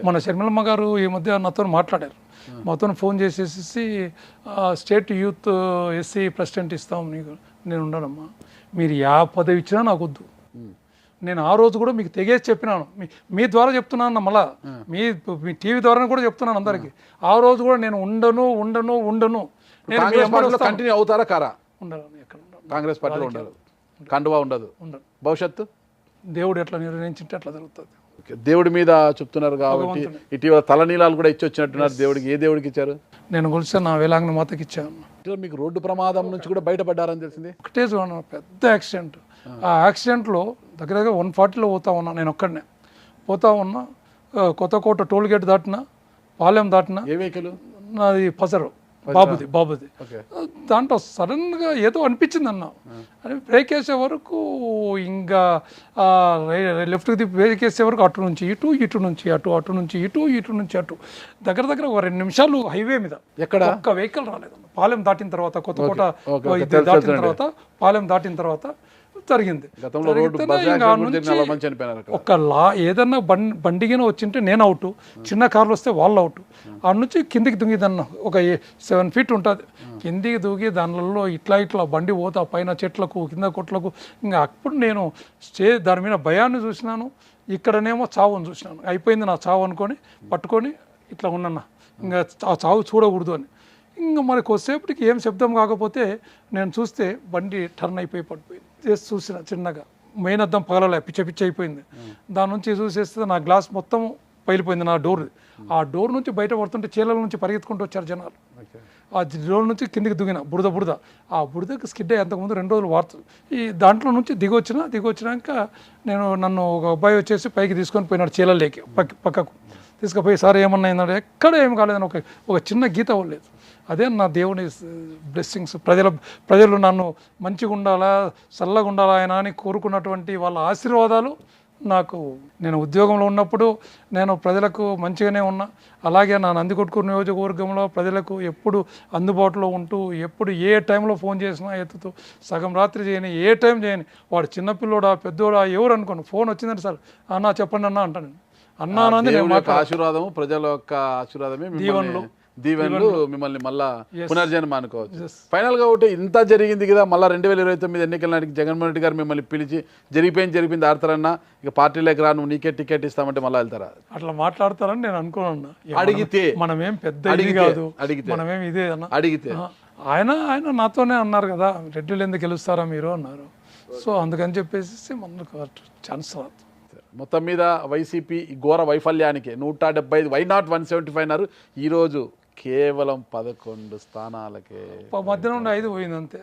మన షర్మిలమ్మ గారు ఈ మధ్య నాతో మాట్లాడారు. మాతో ఫోన్ చేసేసి స్టేట్ యూత్ ఎస్సీ ప్రెసిడెంట్ ఇస్తాం నీకు, నేను ఉండనమ్మా, మీరు పదవి ఇచ్చినా నాకు వద్దు. నేను ఆ రోజు కూడా మీకు తెగేసి చెప్పినాను, మీ ద్వారా చెప్తున్నాను, మళ్ళా మీ టీవీ ద్వారా కూడా చెప్తున్నాను అందరికి. ఆ రోజు కూడా నేను ఉండను. కంటిన్యూ అవుతారా? కారా? ఉండను. ఎక్కడ కాంగ్రెస్ పార్టీలో ఉండదు, కండువా ఉండదు. భవిష్యత్తు దేవుడు ఎట్లా నిర్ణయించింటే అట్లా జరుగుతుంది. దేవుడి మీద చెప్తున్నారు కాబట్టి ఇటీవల తలనీలాలు కూడా ఇచ్చి వచ్చినట్టున్నారు. దేవుడికి ఏ దేవుడికి ఇచ్చారు? నేను కొలిస్తే నా వేలాంగన మాతకి ఇచ్చాను. మీకు రోడ్డు ప్రమాదం నుంచి కూడా బయటపడ్డారని తెలిసింది. ఒకటే చూడను, పెద్ద యాక్సిడెంట్. ఆ యాక్సిడెంట్లో దగ్గర 140లో పోతా ఉన్నా, నేను ఒక్కడనే పోతా ఉన్నా. కొత్తకోట టోల్ గేట్ దాటిన, పాలెం దాటిన. ఏ వెహికల్? నాది పసరు, బాబుది. దాంట్లో సడన్గా ఏదో అనిపించింది అన్న. అని బ్రేక్ వేసే వరకు ఇంకా లెఫ్ట్కి తిప్పి బ్రేక్ వేసే వరకు అటు నుంచి ఇటు నుంచి అటు దగ్గర ఒక 2 నిమిషాలు హైవే మీద ఎక్కడ ఒక్క వెహికల్ రాలేదు. పాలెం దాటిన తర్వాత, కొత్తకోట దాటిన తర్వాత, పాలెం దాటిన తర్వాత జరిగింది. ఒక ఏదన్నా బండిగిన వచ్చింటే నేను అవుట్, చిన్న కార్లు వస్తే వాళ్ళు అవుట్. ఆ నుంచి కిందికి దుంగిదన్న ఒక 7 feet ఉంటుంది. కిందికి దూకి దానిలో ఇట్లా బండి పోతా పైన చెట్లకు కింద కొట్లకు. ఇంకా అప్పుడు నేను దాని మీద భయాన్ని చూసినాను, ఇక్కడనేమో చావుని చూసినాను. అయిపోయింది నా చావు అనుకొని పట్టుకొని ఇట్లా ఉన్నన్నా, ఇంకా ఆ చావు చూడకూడదు అని. ఇంకా మరి కొద్దిసేపటికి ఏం శబ్దం కాకపోతే నేను చూస్తే బండి టర్న్ అయిపోయి పడిపోయింది. చేసి చూసిన చిన్నగా మెయిన్ అద్దం పగలలే, పిచ్చ అయిపోయింది. దాని నుంచి చూసేస్తే నా గ్లాస్ మొత్తం పగిలిపోయింది, నా డోర్. ఆ డోర్ నుంచి బయట పడుతుంటే చీలల నుంచి పరిగెత్తుకుంటూ వచ్చారు జనాలు. ఆ డోర్ నుంచి కిందికి దిగిన బురద ఆ బురదకి స్కిడ్ అయ్యి అంతకుముందు 2 రోజులు వాడుతుంది. ఈ దాంట్లో నుంచి దిగొచ్చినాక నన్ను ఒక అబ్బాయి వచ్చేసి పైకి తీసుకొని పోయినాడు, చీలలేకి పక్కకు తీసుకుపోయి. సార్ ఏమన్నా అయిందంటే ఎక్కడ ఏం కాలేదని ఒక చిన్న గీత అవ్వలేదు. అదే నా దేవుని బ్లెస్సింగ్స్. ప్రజలు నన్ను మంచిగా ఉండాలా, చల్లగా ఉండాలా ఆయన అని కోరుకున్నటువంటి వాళ్ళ ఆశీర్వాదాలు నాకు. నేను ఉద్యోగంలో ఉన్నప్పుడు నేను ప్రజలకు మంచిగానే ఉన్నా. అలాగే నా నందికొట్కూరు నియోజకవర్గంలో ప్రజలకు ఎప్పుడు అందుబాటులో ఉంటూ, ఎప్పుడు ఏ టైంలో ఫోన్ చేసినా ఎత్తుతూ, సగం రాత్రి చేయని, ఏ టైం చేయని, వాడు చిన్నపిల్లోడా పెద్దోడా ఎవరు అనుకోను, ఫోన్ వచ్చిందని సార్ అన్నా చెప్పండి అన్నా అంటాను. అన్నా అన్నది ఆశీర్వాదము, ప్రజల యొక్క ఆశీర్వాదమే, దీవెనలు మిమ్మల్ని మళ్ళా పునర్జన్మ అనుకోవచ్చు. ఫైనల్ గా ఒకటి ఇంత జరిగింది కదా, మళ్ళీ 2029 ఎన్నికల నాటికి జగన్మోహన్ రెడ్డి గారు మిమ్మల్ని పిలిచి జరిగిపోయింది ఆడతారన్నా, ఇక పార్టీలోకి రా, నువ్వు నీకే టికెట్ ఇస్తామంటే మళ్ళీ వెళ్తారా? అట్లా మాట్లాడతారని నేను అనుకోను. అడిగితే మనమేం పెద్ద కాదు, మనమేం ఇదే అన్న. అడిగితే ఆయన నాతోనే అన్నారు కదా, రెడ్డిలు ఎందుకు గెలుస్తారా మీరు అన్నారు. సో అందుకని చెప్పేసి మనకు ఛాన్స్ రాదు. మొత్తం మీద వైసీపీ ఘోర వైఫల్యానికి 175, వై నాట్ 175 అన్నారు. ఈరోజు కేవలం 11 స్థానాలకే, మధ్యాహ్నం 5 పోయింది అంతే.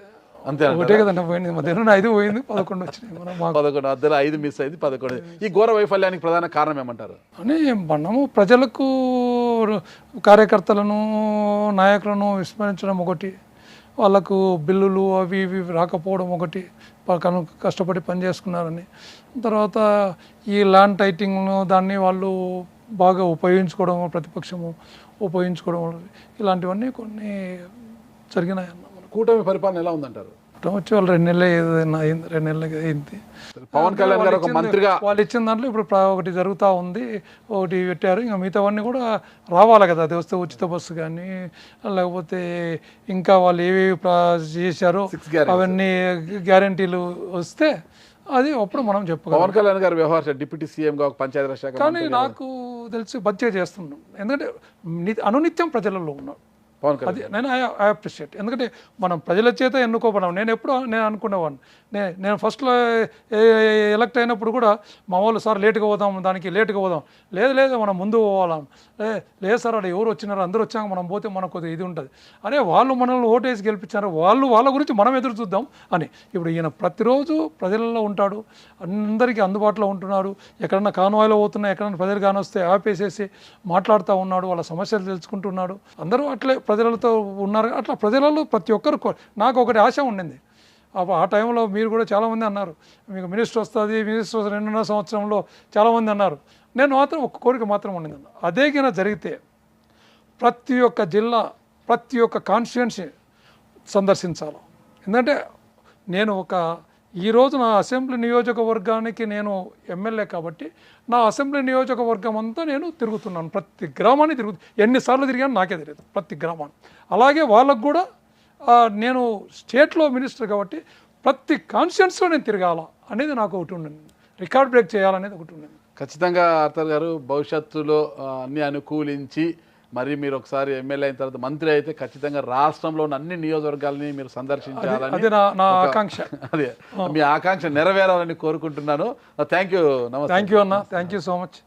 ఒకటే కదండి పోయింది, మధ్యాహ్నం 5 పోయింది, 11 వచ్చినాయి. 11 మధ్యలో 5 మిస్ అయింది, 11. ఈ ఘోర వైఫల్యానికి ప్రధాన కారణం ఏమంటారు? అని మనము ప్రజలకు, కార్యకర్తలను, నాయకులను విస్మరించడం ఒకటి, వాళ్ళకు బిల్లులు అవి ఇవి రాకపోవడం ఒకటి, కష్టపడి పని చేసుకున్నారని. తర్వాత ఈ ల్యాండ్ టైటింగ్ దాన్ని వాళ్ళు బాగా ఉపయోగించుకోవడం, ప్రతిపక్షము ఉపయోగించుకోవడం, ఇలాంటివన్నీ కొన్ని జరిగినాయన్న. కూటమి పరిపాలన ఎలా ఉందంటారు? వచ్చి వాళ్ళు 2 నెలలు ఏదైనా అయింది, 2 నెలలు అయింది. పవన్ కళ్యాణ్ గారు ఒక మంత్రిగా వాళ్ళు ఇచ్చిన దాంట్లో ఇప్పుడు ఒకటి జరుగుతూ ఉంది, ఒకటి పెట్టారు. ఇంకా మిగతావన్నీ కూడా రావాలి కదా, అది వస్తే ఉచిత బస్సు కానీ, లేకపోతే ఇంకా వాళ్ళు ఏవేవి చేశారో అవన్నీ గ్యారంటీలు వస్తే అది అప్పుడు మనం చెప్పుకోవాలి. పవన్ కళ్యాణ్ గారు వ్యవహార డిప్యూటీ సీఎంగా ఒక పంచాయతీ శాఖ కానీ నాకు తెలిసి బడ్జెట్ చేస్తున్నాం, ఎందుకంటే అనునిత్యం ప్రజలలో ఉన్నాడు. అది నేను ఐ అప్రిషియేట్, ఎందుకంటే మనం ప్రజల చేత ఎన్నుకోబడాం. నేను అనుకునేవాడిని, నేను ఫస్ట్లో ఎలక్ట్ అయినప్పుడు కూడా మా వాళ్ళు సార్ లేటుగా పోదాం, దానికి లేటుగా పోదాం, లేదు మనం ముందు పోవాలం, లేదు సార్ అక్కడ ఎవరు వచ్చినారు, అందరూ వచ్చాక మనం పోతే మనకు కొద్దిగా ఇది ఉంటుంది అనే వాళ్ళు మనల్ని ఓటేసి గెలిపించారు, వాళ్ళ గురించి మనం ఎదురు చూద్దాం అని. ఇప్పుడు ఈయన ప్రతిరోజు ప్రజలలో ఉంటాడు, అందరికీ అందుబాటులో ఉంటున్నాడు. ఎక్కడన్నా కాన్వాయ్లో పోతున్నా, ఎక్కడన్నా ప్రజలు కానొస్తే ఆపేసేసి మాట్లాడుతూ ఉన్నాడు, వాళ్ళ సమస్యలు తెలుసుకుంటున్నాడు. అందరూ అట్లే ప్రజలతో ఉన్నారు. అట్లా ప్రజలలో ప్రతి ఒక్కరు, నాకు ఒకటి ఆశ ఉండింది ఆ టైంలో, మీరు కూడా చాలామంది అన్నారు మీకు మినిస్టర్ వస్తుంది, మినిస్టర్ 2.5 సంవత్సరంలో చాలామంది అన్నారు. నేను మాత్రం ఒక కోరిక మాత్రం ఉండింది, అదే కింద జరిగితే ప్రతి ఒక్క జిల్లా, ప్రతి ఒక్క కాన్స్టిట్యుయెన్సీ సందర్శించాలి. ఎందుకంటే నేను ఈరోజు నా అసెంబ్లీ నియోజకవర్గానికి నేను ఎమ్మెల్యే కాబట్టి నా అసెంబ్లీ నియోజకవర్గం అంతా నేను తిరుగుతున్నాను, ప్రతి గ్రామాన్ని ఎన్నిసార్లు తిరిగాను నాకే తెలియదు, ప్రతి గ్రామాన్ని. అలాగే వాళ్ళకు కూడా నేను స్టేట్లో మినిస్టర్ కాబట్టి ప్రతి కాన్స్టిట్యుయెన్సీలో నేను తిరగాల అనేది నాకు ఒకటి ఉండింది, రికార్డ్ బ్రేక్ చేయాలనేది ఒకటి ఉండింది. ఖచ్చితంగా ఆర్థర్ గారు భవిష్యత్తులో అన్ని అనుకూలించి మరి మీరు ఒకసారి ఎమ్మెల్యే అయిన తర్వాత మంత్రి అయితే ఖచ్చితంగా రాష్ట్రంలో ఉన్న అన్ని నియోజకవర్గాలని మీరు సందర్శించాలని, అదే నా ఆకాంక్ష. అదే మీ ఆకాంక్ష నెరవేరాలని కోరుకుంటున్నాను. Thank you. నమస్తే. థ్యాంక్ యూ అన్న, థ్యాంక్ యూ సో మచ్.